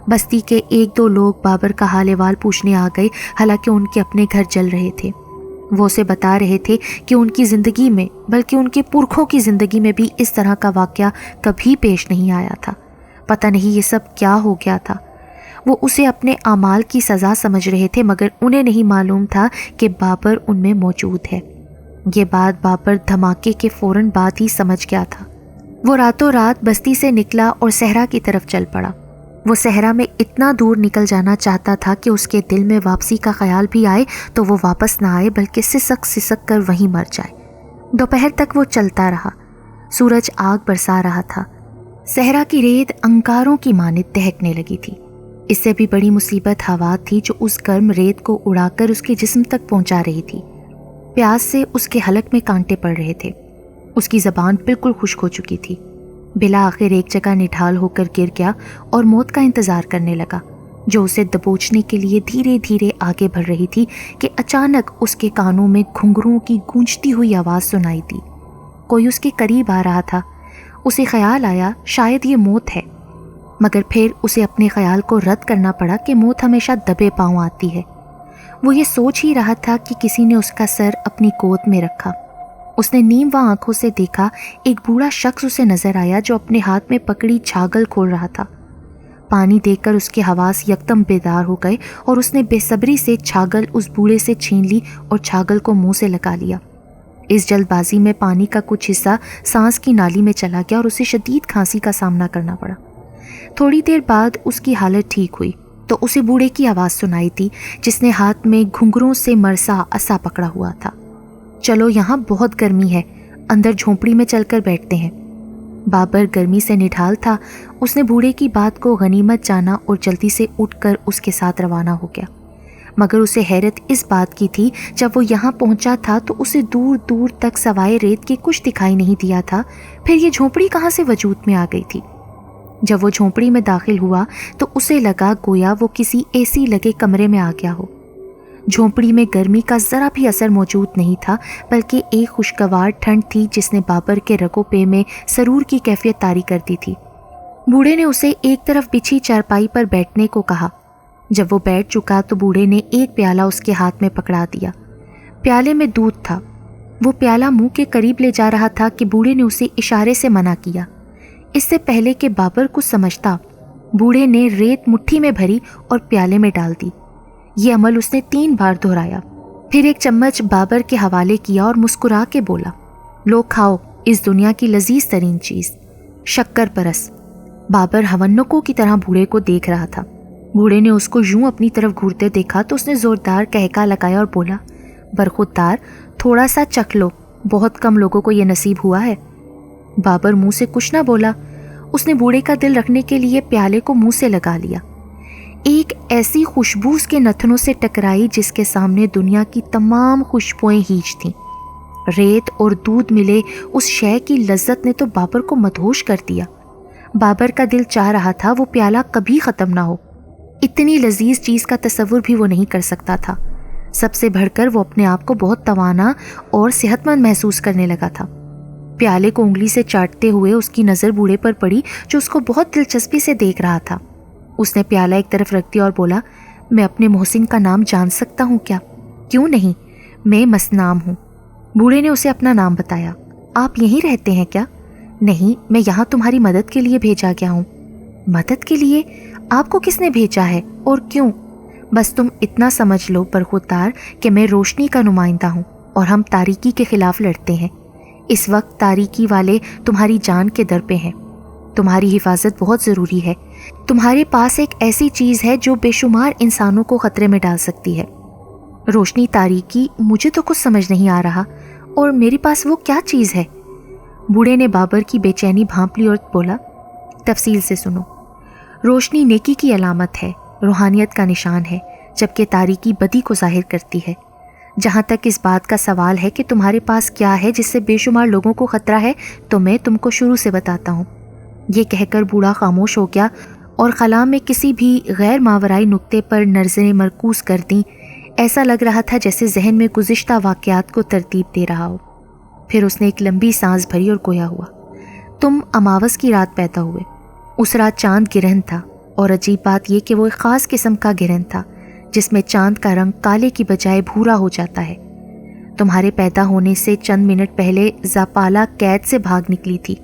बस्ती के 1-2 लोग बाबर का हाल अहवाल पूछने आ गए, हालांकि उनके अपने घर जल रहे थे। وہ اسے بتا رہے تھے کہ ان کی زندگی میں بلکہ ان کے پرکھوں کی زندگی میں بھی اس طرح کا واقعہ کبھی پیش نہیں آیا تھا۔ پتہ نہیں یہ سب کیا ہو گیا تھا۔ وہ اسے اپنے اعمال کی سزا سمجھ رہے تھے، مگر انہیں نہیں معلوم تھا کہ بابر ان میں موجود ہے۔ یہ بات بابر دھماکے کے فوراً بعد ہی سمجھ گیا تھا۔ وہ راتوں رات بستی سے نکلا اور صحرا کی طرف چل پڑا۔ وہ صحرا میں اتنا دور نکل جانا چاہتا تھا کہ اس کے دل میں واپسی کا خیال بھی آئے تو وہ واپس نہ آئے بلکہ سسک سسک کر وہیں مر جائے۔ دوپہر تک وہ چلتا رہا۔ سورج آگ برسا رہا تھا۔ صحرا کی ریت انگاروں کی مانند دہکنے لگی تھی۔ اس سے بھی بڑی مصیبت ہوا تھی جو اس گرم ریت کو اڑا کر اس کے جسم تک پہنچا رہی تھی۔ پیاس سے اس کے حلق میں کانٹے پڑ رہے تھے۔ اس کی زبان بالکل خشک ہو چکی تھی۔ بلا آخر ایک جگہ نڈھال ہو کر گر گیا اور موت کا انتظار کرنے لگا، جو اسے دبوچنے کے لیے دھیرے دھیرے آگے بڑھ رہی تھی کہ اچانک اس کے کانوں میں گھنگروں کی گونجتی ہوئی آواز سنائی دی۔ کوئی اس کے قریب آ رہا تھا۔ اسے خیال آیا شاید یہ موت ہے، مگر پھر اسے اپنے خیال کو رد کرنا پڑا کہ موت ہمیشہ دبے پاؤں آتی ہے۔ وہ یہ سوچ ہی رہا تھا کہ کسی نے اس کا سر اپنی گود میں رکھا۔ اس نے نیم و آنکھوں سے دیکھا، ایک بوڑھا شخص اسے نظر آیا جو اپنے ہاتھ میں پکڑی چھاگل کھول رہا تھا۔ پانی دیکھ کر اس کے حواس یکدم بیدار ہو گئے اور اس نے بے صبری سے چھاگل اس بوڑھے سے چھین لی اور چھاگل کو منہ سے لگا لیا۔ اس جلد بازی میں پانی کا کچھ حصہ سانس کی نالی میں چلا گیا اور اسے شدید کھانسی کا سامنا کرنا پڑا۔ تھوڑی دیر بعد اس کی حالت ٹھیک ہوئی تو اسے بوڑھے کی آواز سنائی تھی جس نے ہاتھ میں گھنگروں سے مرسا عصا پکڑا ہوا تھا۔ چلو یہاں بہت گرمی ہے، اندر جھونپڑی میں چل کر بیٹھتے ہیں۔ بابر گرمی سے نڈھال تھا۔ اس نے بوڑھے کی بات کو غنیمت جانا اور جلدی سے اٹھ کر اس کے ساتھ روانہ ہو گیا، مگر اسے حیرت اس بات کی تھی جب وہ یہاں پہنچا تھا تو اسے دور دور تک سوائے ریت کے کچھ دکھائی نہیں دیا تھا۔ پھر یہ جھونپڑی کہاں سے وجود میں آ گئی تھی؟ جب وہ جھونپڑی میں داخل ہوا تو اسے لگا گویا وہ کسی اے سی لگے کمرے میں آ گیا ہو۔ جھونپڑی میں گرمی کا ذرا بھی اثر موجود نہیں تھا، بلکہ ایک خوشگوار ٹھنڈ تھی جس نے بابر کے رگوں پہ میں سرور کی کیفیت طاری کر دی تھی۔ بوڑھے نے اسے ایک طرف بچھی چارپائی پر بیٹھنے کو کہا۔ جب وہ بیٹھ چکا تو بوڑھے نے ایک پیالہ اس کے ہاتھ میں پکڑا دیا۔ پیالے میں دودھ تھا۔ وہ پیالہ منہ کے قریب لے جا رہا تھا کہ بوڑھے نے اسے اشارے سے منع کیا۔ اس سے پہلے کہ بابر کچھ سمجھتا، بوڑھے نے ریت مٹھی میں بھری اور پیالے میں ڈال دی۔ یہ عمل اس نے 3 بار دہرایا، پھر ایک چمچ بابر کے حوالے کیا اور مسکرا کے بولا، لو کھاؤ اس دنیا کی لذیذ ترین چیز، شکر پرس۔ بابر ہونکوں کی طرح بوڑھے کو دیکھ رہا تھا۔ بوڑھے نے اس کو یوں اپنی طرف گھورتے دیکھا تو اس نے زوردار کہکا لگایا اور بولا، برخودار تھوڑا سا چکھ لو، بہت کم لوگوں کو یہ نصیب ہوا ہے۔ بابر منہ سے کچھ نہ بولا۔ اس نے بوڑھے کا دل رکھنے کے لیے پیالے کو منہ سے لگا لیا۔ ایک ایسی خوشبو اس کے نتنوں سے ٹکرائی جس کے سامنے دنیا کی تمام خوشبوئیں ہیج تھیں۔ ریت اور دودھ ملے اس شے کی لذت نے تو بابر کو مدہوش کر دیا۔ بابر کا دل چاہ رہا تھا وہ پیالہ کبھی ختم نہ ہو۔ اتنی لذیذ چیز کا تصور بھی وہ نہیں کر سکتا تھا۔ سب سے بڑھ کر وہ اپنے آپ کو بہت توانا اور صحت مند محسوس کرنے لگا تھا۔ پیالے کو انگلی سے چاٹتے ہوئے اس کی نظر بوڑھے پر پڑی جو اس کو بہت دلچسپی سے دیکھ رہا تھا۔ اس نے پیالہ ایک طرف رکھ دیا اور بولا، میں اپنے محسن کا نام جان سکتا ہوں کیا؟ کیوں نہیں، میں مسنام ہوں۔ بوڑھے نے اسے اپنا نام بتایا۔ آپ یہیں رہتے ہیں کیا؟ نہیں، میں یہاں تمہاری مدد کے لیے بھیجا گیا ہوں۔ مدد کے لیے؟ آپ کو کس نے بھیجا ہے اور کیوں؟ بس تم اتنا سمجھ لو برخودار کہ میں روشنی کا نمائندہ ہوں اور ہم تاریکی کے خلاف لڑتے ہیں۔ اس وقت تاریکی والے تمہاری جان کے در پہ ہیں۔ تمہاری حفاظت بہت ضروری ہے۔ تمہارے پاس ایک ایسی چیز ہے جو بے شمار انسانوں کو خطرے میں ڈال سکتی ہے۔ روشنی، تاریکی، مجھے تو کچھ سمجھ نہیں آ رہا، اور میرے پاس وہ کیا چیز ہے؟ بوڑھے نے بابر کی بے چینی بھانپ لی اور بولا، تفصیل سے سنو۔ روشنی نیکی کی علامت ہے، روحانیت کا نشان ہے، جبکہ تاریکی بدی کو ظاہر کرتی ہے۔ جہاں تک اس بات کا سوال ہے کہ تمہارے پاس کیا ہے جس سے بے شمار لوگوں کو خطرہ ہے، تو میں تم کو شروع سے بتاتا ہوں۔ یہ کہہ کر بوڑھا خاموش ہو گیا اور خلا میں کسی بھی غیر ماورائی نقطے پر نظریں مرکوز کر دیں۔ ایسا لگ رہا تھا جیسے ذہن میں گزشتہ واقعات کو ترتیب دے رہا ہو۔ پھر اس نے ایک لمبی سانس بھری اور گویا ہوا، تم اماوس کی رات پیدا ہوئے۔ اس رات چاند گرہن تھا، اور عجیب بات یہ کہ وہ ایک خاص قسم کا گرہن تھا جس میں چاند کا رنگ کالے کی بجائے بھورا ہو جاتا ہے۔ तुम्हारे पैदा होने से चंद मिनट पहले ज़ापाला कैद से भाग निकली थी।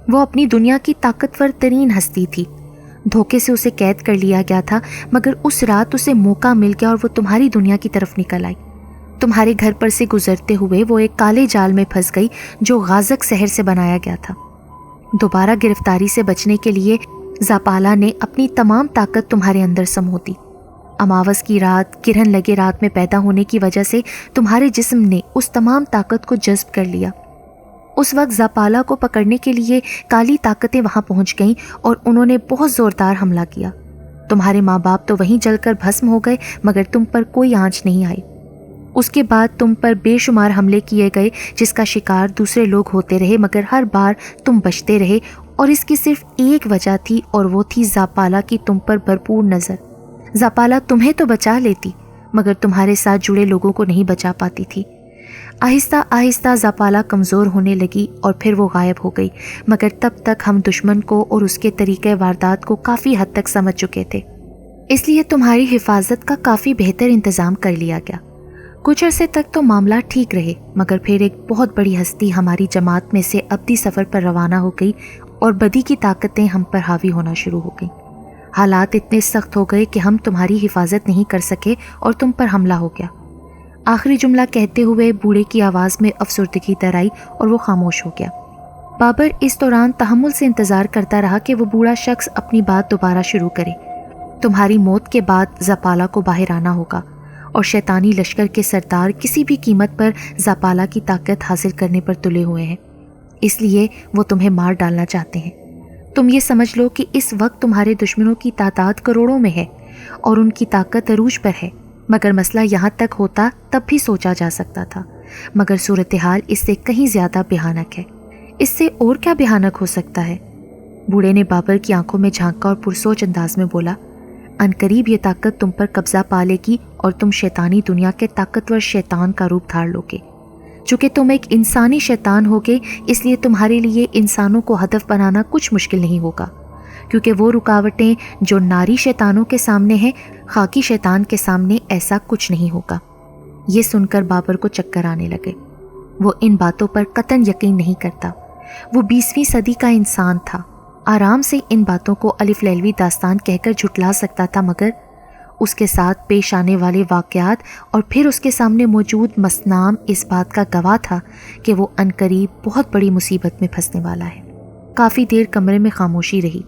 वो अपनी दुनिया की ताकतवर तरीन हस्ती थी। धोखे से उसे कैद कर लिया गया था, मगर उस रात उसे मौका मिल गया और वो तुम्हारी दुनिया की तरफ निकल आई। तुम्हारे घर पर से गुजरते हुए वो एक काले जाल में फंस गई जो गाज़क शहर से बनाया गया था। दोबारा गिरफ्तारी से बचने के लिए ज़ापाला ने अपनी तमाम ताकत तुम्हारे अंदर समो दी। अमावस की रात, किरण लगे रात में पैदा होने की वजह से तुम्हारे जिस्म ने उस तमाम ताकत को जज्ब कर लिया। उस वक्त ज़ापाला को पकड़ने के लिए काली ताकतें वहां पहुंच गईं और उन्होंने बहुत ज़ोरदार हमला किया। तुम्हारे माँ बाप तो वहीं जलकर भस्म हो गए, मगर तुम पर कोई आंच नहीं आई। उसके बाद तुम पर बेशुमार हमले किए गए, जिसका शिकार दूसरे लोग होते रहे, मगर हर बार तुम बचते रहे। और इसकी सिर्फ एक वजह थी, और वो थी ज़ापाला की तुम पर भरपूर नज़र। ज़ापाला तुम्हें तो बचा लेती, मगर तुम्हारे साथ जुड़े लोगों को नहीं बचा पाती थी। आहिस्ता आहिस्ता ज़ापाला कमज़ोर होने लगी और फिर वो गायब हो गई, मगर तब तक हम दुश्मन को और उसके तरीक़े वारदात को काफ़ी हद तक समझ चुके थे। इसलिए तुम्हारी हिफाजत का काफ़ी बेहतर इंतज़ाम कर लिया गया। कुछ अरसे तक तो मामला ठीक रहे, मगर फिर एक बहुत बड़ी हस्ती हमारी जमात में से अब्दी सफ़र पर रवाना हो गई और बदी की ताकतें हम पर हावी होना शुरू हो गई। हालात इतने सख्त हो गए कि हम तुम्हारी हिफाजत नहीं कर सके और तुम पर हमला हो गया। आखिरी जुमला कहते हुए बूढ़े की आवाज़ में अफसुर्दगी दर आई और वो खामोश हो गया। बाबर इस दौरान तहम्मुल से इंतज़ार करता रहा कि वो बूढ़ा शख्स अपनी बात दोबारा शुरू करे। तुम्हारी मौत के बाद ज़ापाला को बाहर आना होगा और शैतानी लश्कर के सरदार किसी भी कीमत पर ज़ापाला की ताकत हासिल करने पर तुले हुए हैं। इसलिए वो तुम्हें मार डालना चाहते हैं। तुम ये समझ लो कि इस वक्त तुम्हारे दुश्मनों की तादाद करोड़ों में है और उनकी ताकत अरूज पर है, मगर मसला यहाँ तक होता तब भी सोचा जा सकता था, मगर सूरत हाल इससे कहीं ज़्यादा भयानक है। इससे और क्या भयानक हो सकता है? बूढ़े ने बाबर की आंखों में झांका और पुरसोच अंदाज में बोला, अनकरीब ये ताकत तुम पर कब्जा पा लेगी और तुम शैतानी दुनिया के ताकतवर शैतान का रूप धार लोगे। चूँकि तुम एक इंसानी शैतान होगे, इसलिए तुम्हारे लिए इंसानों को हदफ बनाना कुछ मुश्किल नहीं होगा, क्योंकि वो रुकावटें जो नारी शैतानों के सामने हैं, खाकी शैतान के सामने ऐसा कुछ नहीं होगा। ये सुनकर बाबर को चक्कर आने लगे। वो इन बातों पर कतन यकीन नहीं करता। वो 20वीं सदी का इंसान था, आराम से इन बातों को अलिफ लैलवी दास्तान कहकर झुटला सकता था, मगर उसके साथ पेश आने वाले वाक़यात और फिर उसके सामने मौजूद मसनाम इस बात का गवाह था कि वो अनकरीब बहुत बड़ी मुसीबत में फंसने वाला है। काफ़ी देर कमरे में खामोशी रही।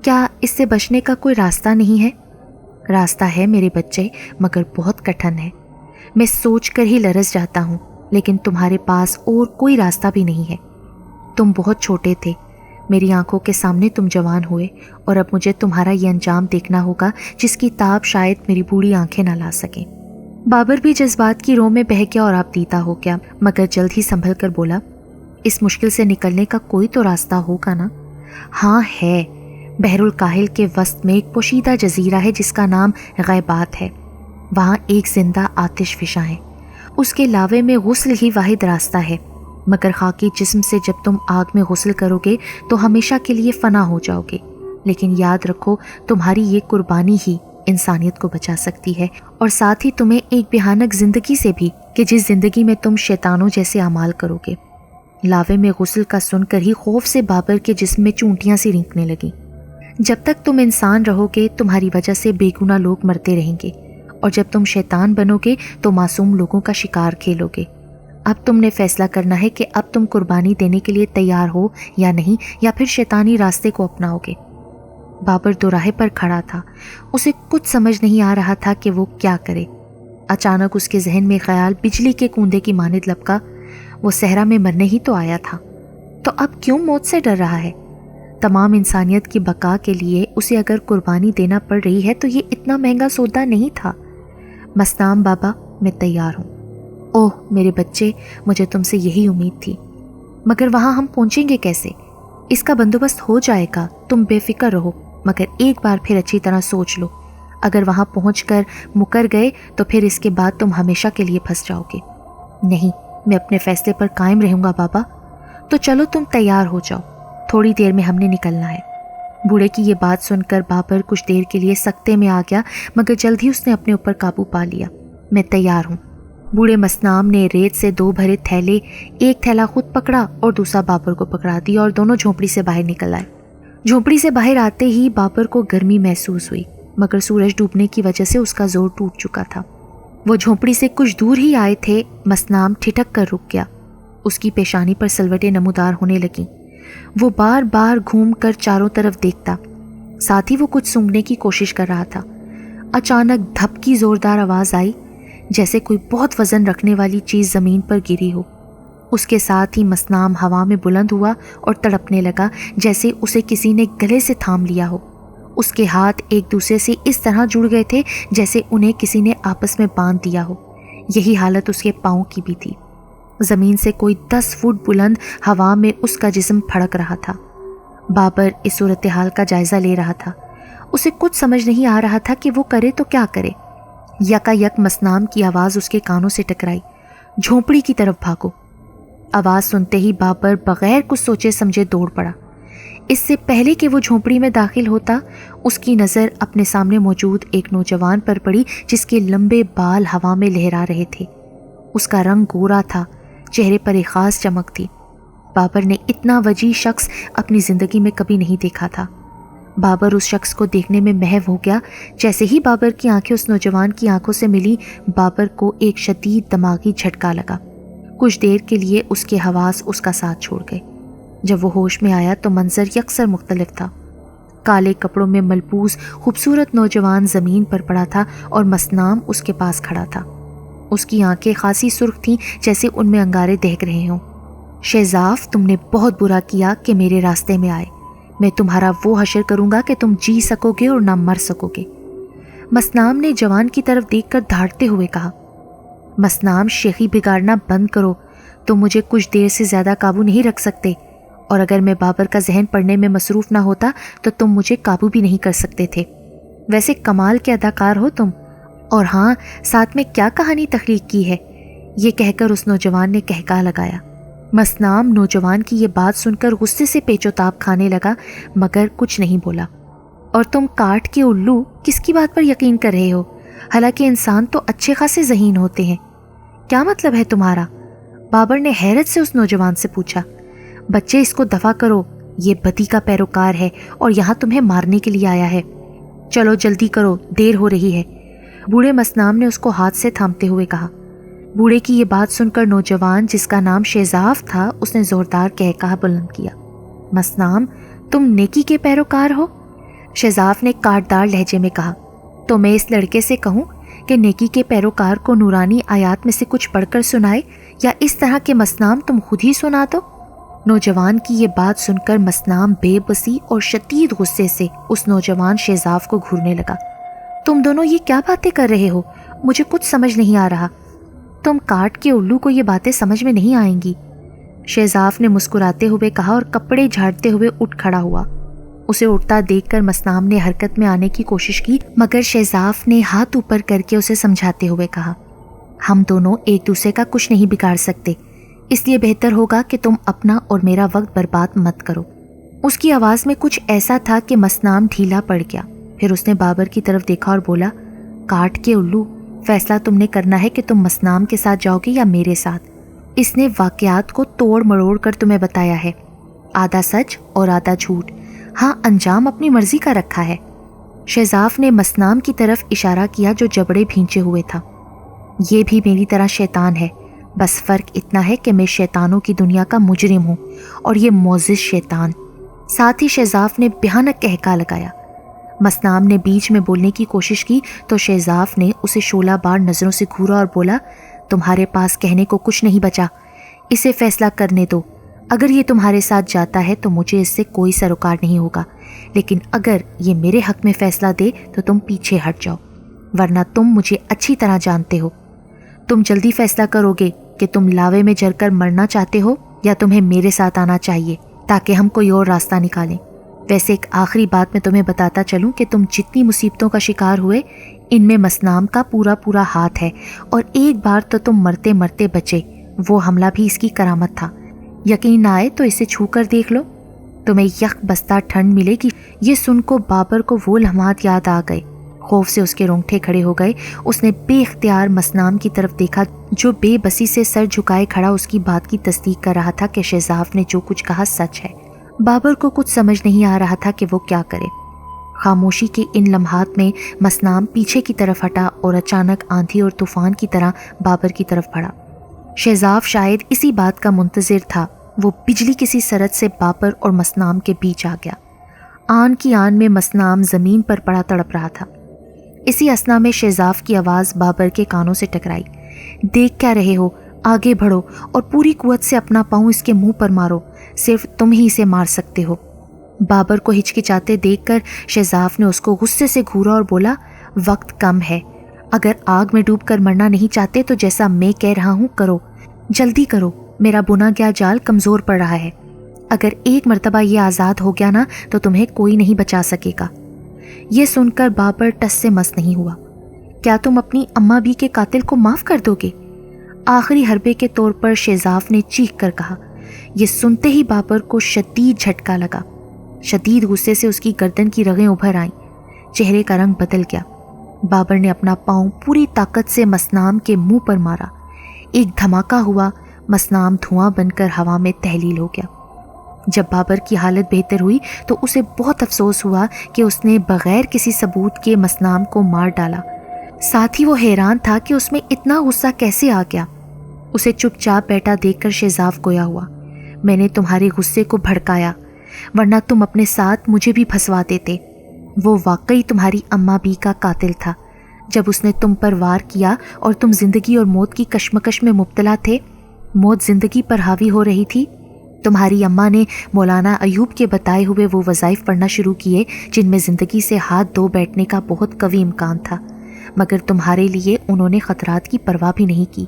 क्या इससे बचने का कोई रास्ता नहीं है? रास्ता है मेरे बच्चे, मगर बहुत कठिन है। मैं सोच कर ही लरस जाता हूँ, लेकिन तुम्हारे पास और कोई रास्ता भी नहीं है। तुम बहुत छोटे थे, मेरी आंखों के सामने तुम जवान हुए, और अब मुझे तुम्हारा ये अंजाम देखना होगा जिसकी ताब शायद मेरी बूढ़ी आंखें ना ला सकें। बाबर भी जज्बात की रो में बह गया और आप दीता हो गया, मगर जल्द ही संभल कर बोला, इस मुश्किल से निकलने का कोई तो रास्ता होगा ना? हाँ है। बहरुल काहिल के वस्त में एक पोशीदा जजीरा है जिसका नाम गैबात है। वहाँ एक जिंदा आतिश फिशा है। उसके लावे में गुस्ल ही वाहिद रास्ता है, मगर खाकी जिस्म से जब तुम आग में गुस्ल करोगे तो हमेशा के लिए फना हो जाओगे। लेकिन याद रखो, तुम्हारी ये कुर्बानी ही इंसानियत को बचा सकती है, और साथ ही तुम्हें एक भयानक जिंदगी से भी, कि जिस जिंदगी में तुम शैतानों जैसे अमाल करोगे। लावे में गुस्ल का सुनकर ही खौफ से बाबर के जिस्म में चूंटियां सी रिंकने लगी। जब तक तुम इंसान रहोगे, तुम्हारी वजह से बेगुनाह लोग मरते रहेंगे, और जब तुम शैतान बनोगे तो मासूम लोगों का शिकार खेलोगे। अब तुमने फैसला करना है कि अब तुम कुर्बानी देने के लिए तैयार हो या नहीं, या फिर शैतानी रास्ते को अपनाओगे। बाबर दोराहे पर खड़ा था। उसे कुछ समझ नहीं आ रहा था कि वो क्या करे। अचानक उसके जहन में ख्याल बिजली के कूंदे की मानिद लपका। वो सहरा में मरने ही तो आया था, तो अब क्यों मौत से डर रहा है? तमाम इंसानियत की बका के लिए उसे अगर कुर्बानी देना पड़ रही है तो ये इतना महंगा सौदा नहीं था। मस्ताम बाबा, मैं तैयार हूँ। ओह मेरे बच्चे, मुझे तुमसे यही उम्मीद थी, मगर वहाँ हम पहुँचेंगे कैसे? इसका बंदोबस्त हो जाएगा, तुम बेफिक्र रहो, मगर एक बार फिर अच्छी तरह सोच लो। अगर वहाँ पहुँचकर मुकर गए तो फिर इसके बाद तुम हमेशा के लिए फंस जाओगे। नहीं, मैं अपने फैसले पर कायम रहूँगा बाबा। तो चलो तुम तैयार हो जाओ, थोड़ी देर में हमने निकलना है। बूढ़े की ये बात सुनकर बाबर कुछ देर के लिए सकते में आ गया, मगर जल्द ही उसने अपने ऊपर काबू पा लिया। मैं तैयार हूँ, बूढ़े मसनाम ने रेत से 2 भरे थैले, एक थैला खुद पकड़ा और दूसरा बाबर को पकड़ा दिया और दोनों झोंपड़ी से बाहर निकल आए। झोंपड़ी से बाहर आते ही बाबर को गर्मी महसूस हुई, मगर सूरज डूबने की वजह से उसका जोर टूट चुका था। वो झोंपड़ी से कुछ दूर ही आए थे। मसनाम ठिठक कर रुक गया। उसकी पेशानी पर सलवटें नमूदार होने लगीं। वो बार बार घूम कर चारों तरफ देखता, साथ ही वो कुछ सूंघने की कोशिश कर रहा था। अचानक धप की जोरदार आवाज़ आई, जैसे कोई बहुत वजन रखने वाली चीज़ ज़मीन पर गिरी हो। उसके साथ ही मसनाम हवा में बुलंद हुआ और तड़पने लगा, जैसे उसे किसी ने गले से थाम लिया हो। उसके हाथ एक दूसरे से इस तरह जुड़ गए थे जैसे उन्हें किसी ने आपस में बांध दिया हो। यही हालत उसके पाँव की भी थी। ज़मीन से कोई 10 फुट बुलंद हवा में उसका जिस्म फड़क रहा था। बाबर इस सूरत हाल का जायज़ा ले रहा था। उसे कुछ समझ नहीं आ रहा था कि वो करे तो क्या करे। यकायक मसनाम की आवाज़ उसके कानों से टकराई, झोंपड़ी की तरफ भागो। आवाज़ सुनते ही बाबर बगैर कुछ सोचे समझे दौड़ पड़ा। इससे पहले कि वो झोंपड़ी में दाखिल होता, उसकी नज़र अपने सामने मौजूद एक नौजवान पर पड़ी जिसके लंबे बाल हवा में लहरा रहे थे। उसका रंग गोरा था, चेहरे पर एक ख़ास चमक थी। बाबर ने इतना वजीह शख्स अपनी ज़िंदगी में कभी नहीं देखा था। बाबर उस शख्स को देखने में महव हो गया। जैसे ही बाबर की आंखें उस नौजवान की आंखों से मिली, बाबर को एक शदीद दिमागी झटका लगा। कुछ देर के लिए उसके हवास उसका साथ छोड़ गए। जब वो होश में आया तो मंजर यकसर मुख्तलिफ था। काले कपड़ों में मलबूस खूबसूरत नौजवान ज़मीन पर पड़ा था और मसनाम उसके पास खड़ा था। उसकी आंखें खासी सुर्ख थीं, जैसे उनमें अंगारे दहक रहे हों। शहजाफ, तुमने बहुत बुरा किया कि मेरे रास्ते में आए। मैं तुम्हारा वो हशर करूंगा कि तुम जी सकोगे और ना मर सकोगे। मसनाम ने जवान की तरफ देखकर धाड़ते हुए कहा, मसनाम, शेखी बिगाड़ना बंद करो। तुम मुझे कुछ देर से ज़्यादा काबू नहीं रख सकते, और अगर मैं बाबर का जहन पढ़ने में मसरूफ़ ना होता तो तुम मुझे काबू भी नहीं कर सकते थे। वैसे कमाल के अदाकार हो तुम। और हाँ, साथ में क्या कहानी तख्लीक की है। ये कहकर उस नौजवान ने कहका लगाया। मसनाम नौजवान की ये बात सुनकर गुस्से से पेचोताप खाने लगा, मगर कुछ नहीं बोला। और तुम काट के उल्लू किसकी बात पर यकीन कर रहे हो? हालांकि इंसान तो अच्छे खासे ज़हीन होते हैं। क्या मतलब है तुम्हारा? बाबर ने हैरत से उस नौजवान से पूछा। बच्चे, इसको दफा करो, ये बदी का पैरोकार है और यहाँ तुम्हें मारने के लिए आया है। चलो जल्दी करो, देर हो रही है। बूढ़े मसनाम ने उसको हाथ से थामते हुए कहा। बूढ़े की ये बात सुनकर नौजवान, जिसका नाम शहजाफ था, उसने जोरदार कहका बुलंद किया, मसनाम, तुम नेकी के पैरोकार हो? शहजाफ ने काटदार लहजे में कहा, तो मैं इस लड़के से कहूँ कि नेकी के पैरोकार को नूरानी आयात में से कुछ पढ़कर सुनाए, या इस तरह के मसनाम तुम खुद ही सुना दो? नौजवान की ये बात सुनकर मसनाम बेबसी और शदीद गुस्से से उस नौजवान शहजाफ को घूरने लगा। तुम दोनों ये क्या बातें कर रहे हो? मुझे कुछ समझ नहीं आ रहा। तुम काट के उल्लू को ये बातें समझ में नहीं आएंगी। शहजाफ ने मुस्कुराते हुए कहा और कपड़े झाड़ते हुए उठ खड़ा हुआ। उसे उठता देखकर मसनाम ने हरकत में आने की कोशिश की, मगर शहजाफ ने हाथ ऊपर करके उसे समझाते हुए कहा, हम दोनों एक दूसरे का कुछ नहीं बिगाड़ सकते, इसलिए बेहतर होगा कि तुम अपना और मेरा वक्त बर्बाद मत करो। उसकी आवाज़ में कुछ ऐसा था कि मसनाम ढीला पड़ गया। फिर उसने बाबर की तरफ देखा और बोला, काट के उल्लू, फैसला तुमने करना है कि तुम मसनाम के साथ जाओगे या मेरे साथ। इसने वाकयात को तोड़ मरोड़ कर तुम्हें बताया है, आधा सच और आधा झूठ। हाँ, अंजाम अपनी मर्जी का रखा है। शहजाफ ने मसनाम की तरफ इशारा किया जो जबड़े भींचे हुए था। ये भी मेरी तरह शैतान है, बस फ़र्क इतना है कि मैं शैतानों की दुनिया का मुजरिम हूँ और ये मोजिज़ शैतान। साथ ही शहजाफ ने भयानक कहका लगाया। मसनाम ने बीच में बोलने की कोशिश की तो शहजाफ ने उसे 16 बार नज़रों से घूरा और बोला, तुम्हारे पास कहने को कुछ नहीं बचा, इसे फैसला करने दो। अगर ये तुम्हारे साथ जाता है तो मुझे इससे कोई सरोकार नहीं होगा, लेकिन अगर ये मेरे हक में फैसला दे तो तुम पीछे हट जाओ, वरना तुम मुझे अच्छी तरह जानते हो। तुम जल्दी फैसला करोगे कि तुम लावे में जलकर मरना चाहते हो या तुम्हें मेरे साथ आना चाहिए ताकि हम कोई और रास्ता निकालें। वैसे एक आखिरी बात मैं तुम्हें बताता चलूं कि तुम जितनी मुसीबतों का शिकार हुए, इनमें मसनाम का पूरा पूरा हाथ है, और एक बार तो तुम मरते मरते बचे। वो हमला भी इसकी करामत था। यकीन ना आए तो इसे छू कर देख लो, तुम्हें यक बस्ता ठंड मिलेगी। ये सुन को बाबर को वो लम्हात याद आ गए। خوف سے اس کے رونگٹے کھڑے ہو گئے۔ اس نے بے اختیار مسنام کی طرف دیکھا جو بے بسی سے سر جھکائے کھڑا اس کی بات کی تصدیق کر رہا تھا کہ شہزاف نے جو کچھ کہا سچ ہے۔ بابر کو کچھ سمجھ نہیں آ رہا تھا کہ وہ کیا کرے۔ خاموشی کے ان لمحات میں مسنام پیچھے کی طرف ہٹا اور اچانک آندھی اور طوفان کی طرح بابر کی طرف بڑھا۔ شہزاف شاید اسی بات کا منتظر تھا۔ وہ بجلی کسی سرحد سے بابر اور مسنام کے بیچ آ گیا۔ آن کی آن میں مسنام زمین پر پڑا تڑپ رہا تھا۔ اسی اثنا میں شہزاف کی آواز بابر کے کانوں سے ٹکرائی۔ دیکھ کیا رہے ہو؟ آگے بڑھو اور پوری قوت سے اپنا پاؤں اس کے منہ پر مارو، صرف تم ہی اسے مار سکتے ہو۔ بابر کو ہچکچاتے دیکھ کر شہزاف نے اس کو غصے سے گھورا اور بولا، وقت کم ہے، اگر آگ میں ڈوب کر مرنا نہیں چاہتے تو جیسا میں کہہ رہا ہوں کرو، جلدی کرو، میرا بنا گیا جال کمزور پڑ رہا ہے، اگر ایک مرتبہ یہ آزاد ہو گیا نا تو تمہیں کوئی نہیں بچا سکے گا۔ یہ سن کر بابر ٹس سے مس نہیں ہوا۔ کیا تم اپنی اماں بھی کے قاتل کو معاف کر دو گے؟ آخری حربے کے طور پر شہزاف نے چیخ کر کہا۔ یہ سنتے ہی بابر کو شدید جھٹکا لگا۔ شدید غصے سے اس کی گردن کی رگیں ابھر آئیں، چہرے کا رنگ بدل گیا۔ بابر نے اپنا پاؤں پوری طاقت سے مسنام کے منہ پر مارا۔ ایک دھماکہ ہوا، مسنام دھواں بن کر ہوا میں تحلیل ہو گیا۔ جب بابر کی حالت بہتر ہوئی تو اسے بہت افسوس ہوا کہ اس نے بغیر کسی ثبوت کے مسنام کو مار ڈالا۔ ساتھ ہی وہ حیران تھا کہ اس میں اتنا غصہ کیسے آ گیا۔ اسے چپ چاپ بیٹھا دیکھ کر شہزاف گویا ہوا، میں نے تمہارے غصے کو بھڑکایا، ورنہ تم اپنے ساتھ مجھے بھی پھنسوا دیتے۔ وہ واقعی تمہاری اماں بی کا قاتل تھا۔ جب اس نے تم پر وار کیا اور تم زندگی اور موت کی کشمکش میں مبتلا تھے، موت زندگی پر حاوی ہو رہی تھی، تمہاری اماں نے مولانا ایوب کے بتائے ہوئے وہ وظائف پڑھنا شروع کیے جن میں زندگی سے ہاتھ دھو بیٹھنے کا بہت قوی امکان تھا، مگر تمہارے لیے انہوں نے خطرات کی پرواہ بھی نہیں کی۔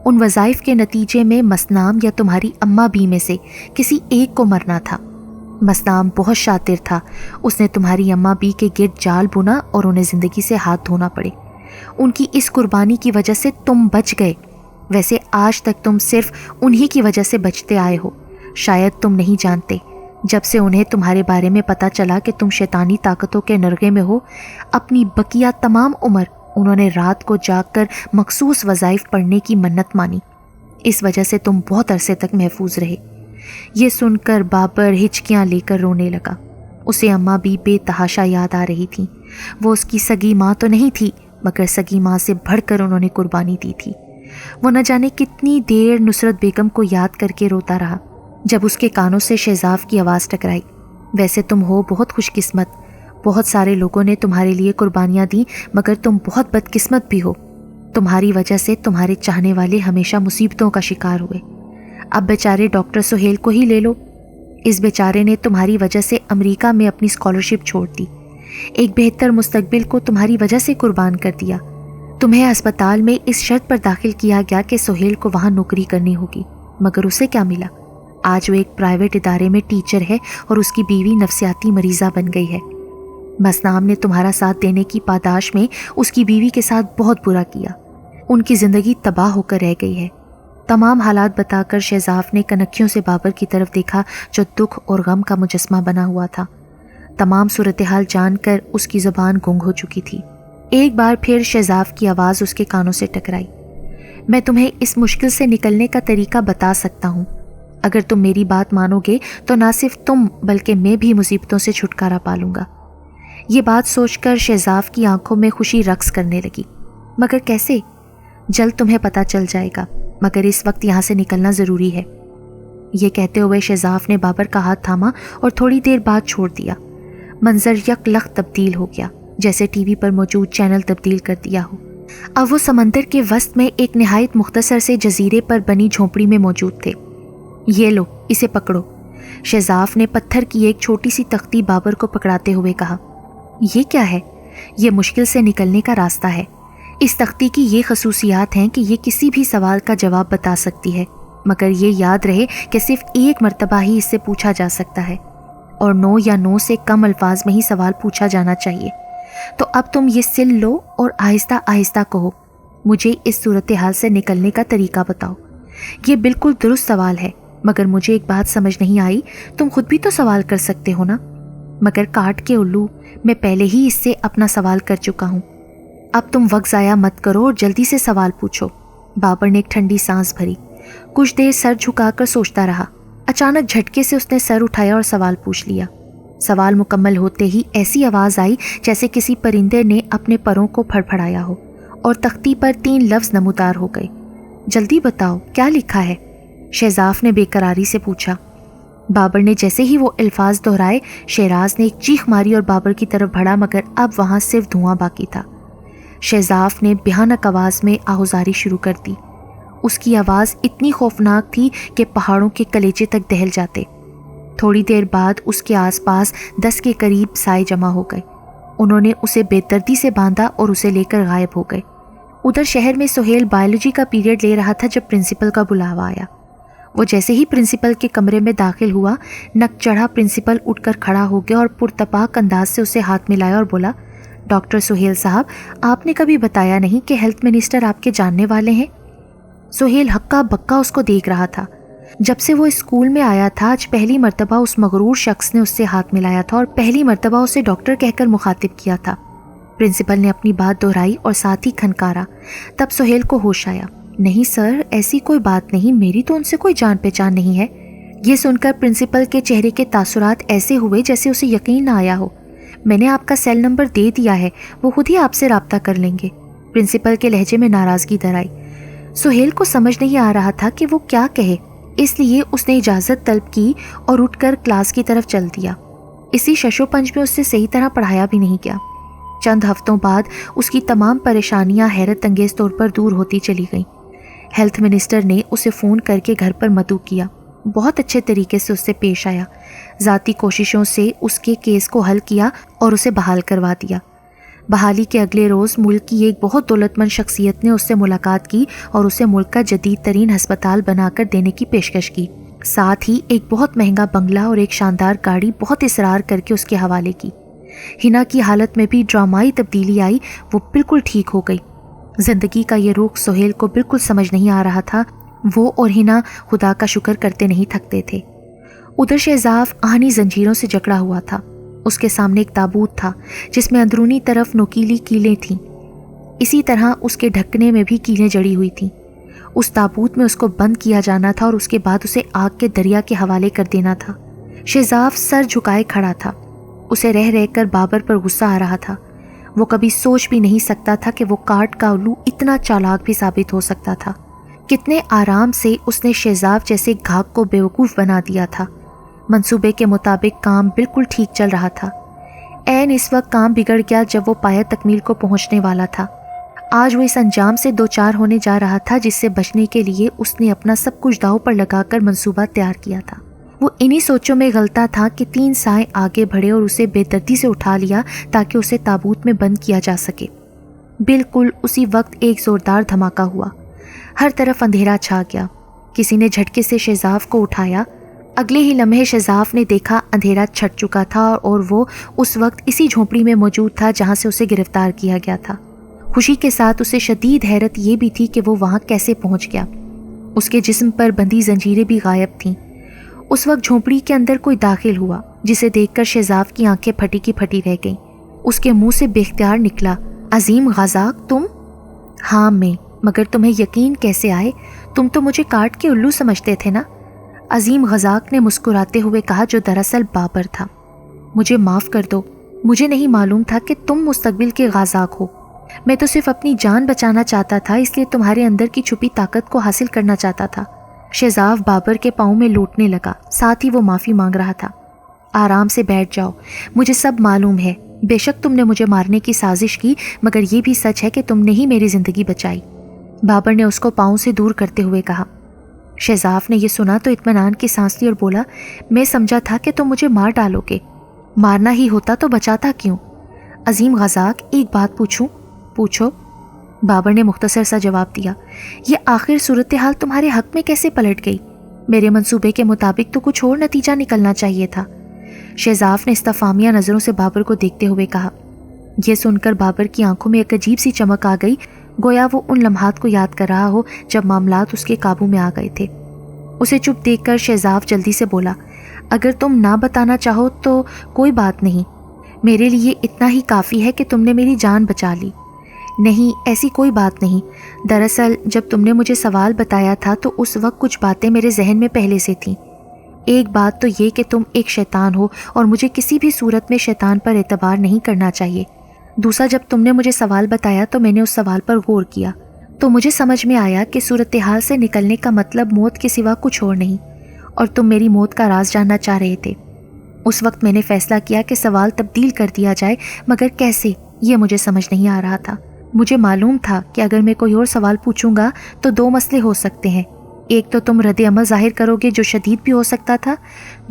ان وظائف کے نتیجے میں مسنام یا تمہاری اماں بی میں سے کسی ایک کو مرنا تھا۔ مسنام بہت شاطر تھا، اس نے تمہاری اماں بی کے گرد جال بنا اور انہیں زندگی سے ہاتھ دھونا پڑے۔ ان کی اس قربانی کی وجہ سے تم بچ گئے۔ ویسے آج تک تم صرف انہی کی وجہ سے بچتے آئے ہو۔ شاید تم نہیں جانتے، جب سے انہیں تمہارے بارے میں پتہ چلا کہ تم شیطانی طاقتوں کے نرغے میں ہو، اپنی بقیہ تمام عمر انہوں نے رات کو جاگ کر مخصوص وظائف پڑھنے کی منت مانی۔ اس وجہ سے تم بہت عرصے تک محفوظ رہے۔ یہ سن کر بابر ہچکیاں لے کر رونے لگا۔ اسے اماں بھی بے تحاشا یاد آ رہی تھی۔ وہ اس کی سگی ماں تو نہیں تھی، مگر سگی ماں سے بڑھ کر انہوں نے قربانی دی تھی۔ وہ نہ جانے کتنی دیر نصرت بیگم کو یاد کر کے روتا رہا، جب اس کے کانوں سے شہزاف کی آواز ٹکرائی، ویسے تم ہو بہت خوش قسمت، بہت سارے لوگوں نے تمہارے لیے قربانیاں دیں، مگر تم بہت بدقسمت بھی ہو۔ تمہاری وجہ سے تمہارے چاہنے والے ہمیشہ مصیبتوں کا شکار ہوئے۔ اب بیچارے ڈاکٹر سہیل کو ہی لے لو، اس بیچارے نے تمہاری وجہ سے امریکہ میں اپنی اسکالرشپ چھوڑ دی، ایک بہتر مستقبل کو تمہاری وجہ سے قربان کر دیا۔ تمہیں اسپتال میں اس شرط پر داخل کیا گیا کہ سہیل کو وہاں نوکری کرنی ہوگی، مگر اسے کیا ملا؟ آج وہ ایک پرائیویٹ ادارے میں ٹیچر ہے اور اس کی بیوی نفسیاتی مریضہ بن گئی ہے۔ مسنام نے تمہارا ساتھ دینے کی پاداش میں اس کی بیوی کے ساتھ بہت برا کیا، ان کی زندگی تباہ ہو کر رہ گئی ہے۔ تمام حالات بتا کر شہزاف نے کنکھیوں سے بابر کی طرف دیکھا جو دکھ اور غم کا مجسمہ بنا ہوا تھا۔ تمام صورتحال جان کر اس کی زبان گنگ ہو چکی تھی۔ ایک بار پھر شہزاف کی آواز اس کے کانوں سے ٹکرائی، میں تمہیں اس مشکل سے نکلنے کا طریقہ بتا سکتا ہوں۔ اگر تم میری بات مانو گے تو نہ صرف تم بلکہ میں بھی مصیبتوں سے چھٹکارا پالوں گا۔ یہ بات سوچ کر شہزاف کی آنکھوں میں خوشی رقص کرنے لگی۔ مگر کیسے؟ جلد تمہیں پتہ چل جائے گا، مگر اس وقت یہاں سے نکلنا ضروری ہے۔ یہ کہتے ہوئے شہزاف نے بابر کا ہاتھ تھاما اور تھوڑی دیر بعد چھوڑ دیا۔ منظر یک لخت تبدیل ہو گیا، جیسے ٹی وی پر موجود چینل تبدیل کر دیا ہو۔ اب وہ سمندر کے وسط میں ایک نہایت مختصر سے جزیرے پر بنی جھونپڑی میں موجود تھے۔ یہ لو، اسے پکڑو، شہزاف نے پتھر کی ایک چھوٹی سی تختی بابر کو پکڑاتے ہوئے کہا۔ یہ کیا ہے؟ یہ مشکل سے نکلنے کا راستہ ہے۔ اس تختی کی یہ خصوصیات ہیں کہ یہ کسی بھی سوال کا جواب بتا سکتی ہے، مگر یہ یاد رہے کہ صرف ایک مرتبہ ہی اس سے پوچھا جا سکتا ہے، اور 9 یا 9 سے کم الفاظ میں ہی سوال پوچھا جانا چاہیے۔ تو اب تم یہ سل لو اور آہستہ آہستہ کہو، مجھے اس صورتحال سے نکلنے کا طریقہ بتاؤ۔ یہ بالکل درست سوال ہے، مگر مجھے ایک بات سمجھ نہیں آئی، تم خود بھی تو سوال کر سکتے ہو نا؟ مگر کاٹ کے الو، میں پہلے ہی اس سے اپنا سوال کر چکا ہوں، اب تم وقت ضائع مت کرو اور جلدی سے سوال پوچھو۔ بابر نے ایک ٹھنڈی سانس بھری، کچھ دیر سر جھکا کر سوچتا رہا۔ اچانک جھٹکے سے اس نے سر اٹھایا اور سوال پوچھ لیا۔ سوال مکمل ہوتے ہی ایسی آواز آئی جیسے کسی پرندے نے اپنے پروں کو پھڑپھڑایا ہو، اور تختی پر 3 لفظ نمودار ہو گئے۔ جلدی بتاؤ کیا لکھا ہے؟ شہزاف نے بے قراری سے پوچھا۔ بابر نے جیسے ہی وہ الفاظ دہرائے، شیراز نے ایک چیخ ماری اور بابر کی طرف بڑھا، مگر اب وہاں صرف دھواں باقی تھا۔ شہزاف نے بھیانک آواز میں آہوزاری شروع کر دی۔ اس کی آواز اتنی خوفناک تھی کہ پہاڑوں کے کلیجے تک دہل جاتے۔ تھوڑی دیر بعد اس کے آس پاس 10 کے قریب سائے جمع ہو گئے۔ انہوں نے اسے بے دردی سے باندھا اور اسے لے کر غائب ہو گئے۔ ادھر شہر میں سہیل بایولوجی کا پیریڈ لے رہا تھا جب پرنسپل کا بلاوا آیا۔ وہ جیسے ہی پرنسپل کے کمرے میں داخل ہوا، نک چڑھا پرنسپل اٹھ کر کھڑا ہو گیا اور پرتپاک انداز سے اسے ہاتھ ملایا اور بولا، ڈاکٹر سہیل صاحب، آپ نے کبھی بتایا نہیں کہ ہیلتھ منسٹر آپ کے جاننے والے ہیں۔ سہیل ہکا بکا اس کو دیکھ رہا تھا۔ جب سے وہ اسکول میں آیا تھا، آج پہلی مرتبہ اس مغرور شخص نے اس سے ہاتھ ملایا تھا اور پہلی مرتبہ اسے ڈاکٹر کہہ کر مخاطب کیا تھا۔ پرنسپل نے اپنی بات دہرائی اور ساتھ ہی کھنکارا۔ تب سہیل کو ہوش آیا۔ نہیں سر، ایسی کوئی بات نہیں، میری تو ان سے کوئی جان پہچان نہیں ہے۔ یہ سن کر پرنسپل کے چہرے کے تاثرات ایسے ہوئے جیسے اسے یقین نہ آیا ہو۔ میں نے آپ کا سیل نمبر دے دیا ہے، وہ خود ہی آپ سے رابطہ کر لیں گے۔ پرنسپل کے لہجے میں ناراضگی در آئی۔ سہیل کو سمجھ نہیں آ رہا تھا کہ وہ کیا کہے، اس لیے اس نے اجازت طلب کی اور اٹھ کر کلاس کی طرف چل دیا۔ اسی شش و پنج میں اس سے صحیح طرح پڑھایا بھی نہیں گیا۔ چند ہفتوں بعد اس کی تمام پریشانیاں حیرت انگیز طور پر دور ہوتی چلی گئیں۔ ہیلتھ منسٹر نے اسے فون کر کے گھر پر مدعو کیا، بہت اچھے طریقے سے اس سے پیش آیا، ذاتی کوششوں سے اس کے کیس کو حل کیا اور اسے بحال کروا دیا۔ بحالی کے اگلے روز ملک کی ایک بہت دولت مند شخصیت نے اس سے ملاقات کی اور اسے ملک کا جدید ترین ہسپتال بنا کر دینے کی پیشکش کی، ساتھ ہی ایک بہت مہنگا بنگلہ اور ایک شاندار گاڑی بہت اصرار کر کے اس کے حوالے کی۔ ہنا کی حالت میں بھی ڈرامائی تبدیلی آئی، وہ بالکل ٹھیک ہو گئی۔ زندگی کا یہ رخ سہیل کو بالکل سمجھ نہیں آ رہا تھا۔ وہ اور ہنا خدا کا شکر کرتے نہیں تھکتے تھے۔ ادھر شہزاف آہنی زنجیروں سے جکڑا ہوا تھا۔ اس کے سامنے ایک تابوت تھا جس میں اندرونی طرف نوکیلی کیلیں تھیں، اسی طرح اس کے ڈھکنے میں بھی کیلیں جڑی ہوئی تھیں۔ اس تابوت میں اس کو بند کیا جانا تھا اور اس کے بعد اسے آگ کے دریا کے حوالے کر دینا تھا۔ شہزاف سر جھکائے کھڑا تھا۔ اسے رہ رہ کر بابر پر غصہ آ رہا تھا۔ وہ کبھی سوچ بھی نہیں سکتا تھا کہ وہ کاٹ کا الو اتنا چالاک بھی ثابت ہو سکتا تھا۔ کتنے آرام سے اس نے شہزاف جیسے گھاگ کو بیوقوف بنا دیا تھا۔ منصوبے کے مطابق کام بالکل ٹھیک چل رہا تھا۔ عین اس وقت کام بگڑ گیا جب وہ پایہ تکمیل کو پہنچنے والا تھا۔ آج وہ اس انجام سے دوچار ہونے جا رہا تھا جس سے بچنے کے لیے اس نے اپنا سب کچھ داؤ پر لگا کر منصوبہ تیار کیا تھا۔ وہ انہی سوچوں میں غلطا تھا کہ 3 سائیں آگے بڑھے اور اسے بے دردی سے اٹھا لیا تاکہ اسے تابوت میں بند کیا جا سکے۔ بالکل اسی وقت ایک زوردار دھماکہ ہوا۔ ہر طرف اندھیرا چھا گیا۔ کسی نے جھٹکے سے شہزاف کو اٹھایا۔ اگلے ہی لمحے شہزاف نے دیکھا اندھیرا چھٹ چکا تھا اور وہ اس وقت اسی جھونپڑی میں موجود تھا جہاں سے اسے گرفتار کیا گیا تھا۔ خوشی کے ساتھ اسے شدید حیرت یہ بھی تھی کہ وہ وہاں کیسے پہنچ گیا۔ اس کے جسم پر بندھی زنجیریں بھی غائب تھیں۔ اس وقت جھونپڑی کے اندر کوئی داخل ہوا جسے دیکھ کر شہزاف کی آنکھیں پھٹی کی پھٹی رہ گئیں۔ اس کے منہ سے بے اختیار نکلا، عظیم غازاق تم؟ ہاں میں، مگر تمہیں یقین کیسے آئے؟ تم تو مجھے کاٹ کے الو سمجھتے تھے نا؟ عظیم غازاق نے مسکراتے ہوئے کہا، جو دراصل بابر تھا۔ مجھے معاف کر دو، مجھے نہیں معلوم تھا کہ تم مستقبل کے غازاق ہو۔ میں تو صرف اپنی جان بچانا چاہتا تھا، اس لیے تمہارے اندر کی چھپی طاقت کو حاصل کرنا چاہتا تھا۔ شہزاف بابر کے پاؤں میں لوٹنے لگا، ساتھ ہی وہ معافی مانگ رہا تھا۔ آرام سے بیٹھ جاؤ، مجھے سب معلوم ہے۔ بے شک تم نے مجھے مارنے کی سازش کی، مگر یہ بھی سچ ہے کہ تم نے ہی میری زندگی بچائی۔ بابر نے اس کو پاؤں سے دور کرتے ہوئے کہا۔ شہزاف نے یہ سنا تو اطمینان کی سانس لی اور بولا، میں سمجھا تھا کہ تم مجھے مار ڈالو گے، مارنا ہی ہوتا تو بچاتا کیوں؟ عظیم غازاق، ایک بات پوچھوں؟ پوچھو۔ بابر نے مختصر سا جواب دیا، یہ آخر صورتحال تمہارے حق میں کیسے پلٹ گئی؟ میرے منصوبے کے مطابق تو کچھ اور نتیجہ نکلنا چاہیے تھا۔ شہزاف نے استفہامیہ نظروں سے بابر کو دیکھتے ہوئے کہا۔ یہ سن کر بابر کی آنکھوں میں ایک عجیب سی چمک آ گئی، گویا وہ ان لمحات کو یاد کر رہا ہو جب معاملات اس کے قابو میں آ گئے تھے۔ اسے چپ دیکھ کر شہزاف جلدی سے بولا، اگر تم نہ بتانا چاہو تو کوئی بات نہیں، میرے لیے اتنا ہی کافی ہے کہ تم نے میری جان بچا لی۔ نہیں، ایسی کوئی بات نہیں۔ دراصل جب تم نے مجھے سوال بتایا تھا تو اس وقت کچھ باتیں میرے ذہن میں پہلے سے تھیں۔ ایک بات تو یہ کہ تم ایک شیطان ہو اور مجھے کسی بھی صورت میں شیطان پر اعتبار نہیں کرنا چاہیے۔ دوسرا، جب تم نے مجھے سوال بتایا تو میں نے اس سوال پر غور کیا، تو مجھے سمجھ میں آیا کہ صورتحال سے نکلنے کا مطلب موت کے سوا کچھ اور نہیں، اور تم میری موت کا راز جاننا چاہ رہے تھے۔ اس وقت میں نے فیصلہ کیا کہ سوال تبدیل کر دیا جائے، مگر کیسے یہ مجھے سمجھ نہیں آ رہا تھا۔ مجھے معلوم تھا کہ اگر میں کوئی اور سوال پوچھوں گا تو دو مسئلے ہو سکتے ہیں، ایک تو تم رد عمل ظاہر کرو گے جو شدید بھی ہو سکتا تھا،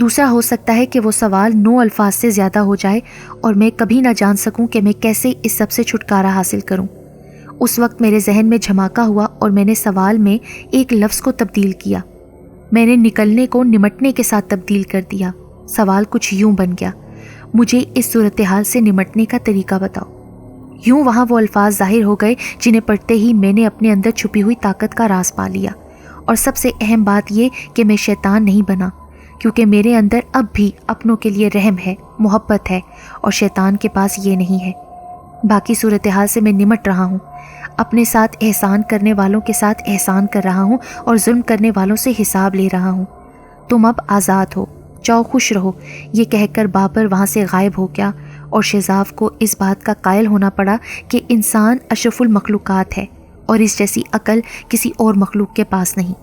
دوسرا ہو سکتا ہے کہ وہ سوال 9 الفاظ سے زیادہ ہو جائے اور میں کبھی نہ جان سکوں کہ میں کیسے اس سب سے چھٹکارا حاصل کروں۔ اس وقت میرے ذہن میں جھماکا ہوا اور میں نے سوال میں ایک لفظ کو تبدیل کیا۔ میں نے نکلنے کو نمٹنے کے ساتھ تبدیل کر دیا۔ سوال کچھ یوں بن گیا، مجھے اس صورتحال سے نمٹنے کا طریقہ بتاؤ۔ یوں وہاں وہ الفاظ ظاہر ہو گئے جنہیں پڑھتے ہی میں نے اپنے اندر چھپی ہوئی طاقت کا راز پا لیا، اور سب سے اہم بات یہ کہ میں شیطان نہیں بنا، کیونکہ میرے اندر اب بھی اپنوں کے لیے رحم ہے، محبت ہے، اور شیطان کے پاس یہ نہیں ہے۔ باقی صورتحال سے میں نمٹ رہا ہوں، اپنے ساتھ احسان کرنے والوں کے ساتھ احسان کر رہا ہوں اور ظلم کرنے والوں سے حساب لے رہا ہوں۔ تم اب آزاد ہو، جاؤ خوش رہو۔ یہ کہہ کر بابر وہاں سے غائب ہو گیا، اور شہزاب کو اس بات کا قائل ہونا پڑا کہ انسان اشرف المخلوقات ہے اور اس جیسی عقل کسی اور مخلوق کے پاس نہیں۔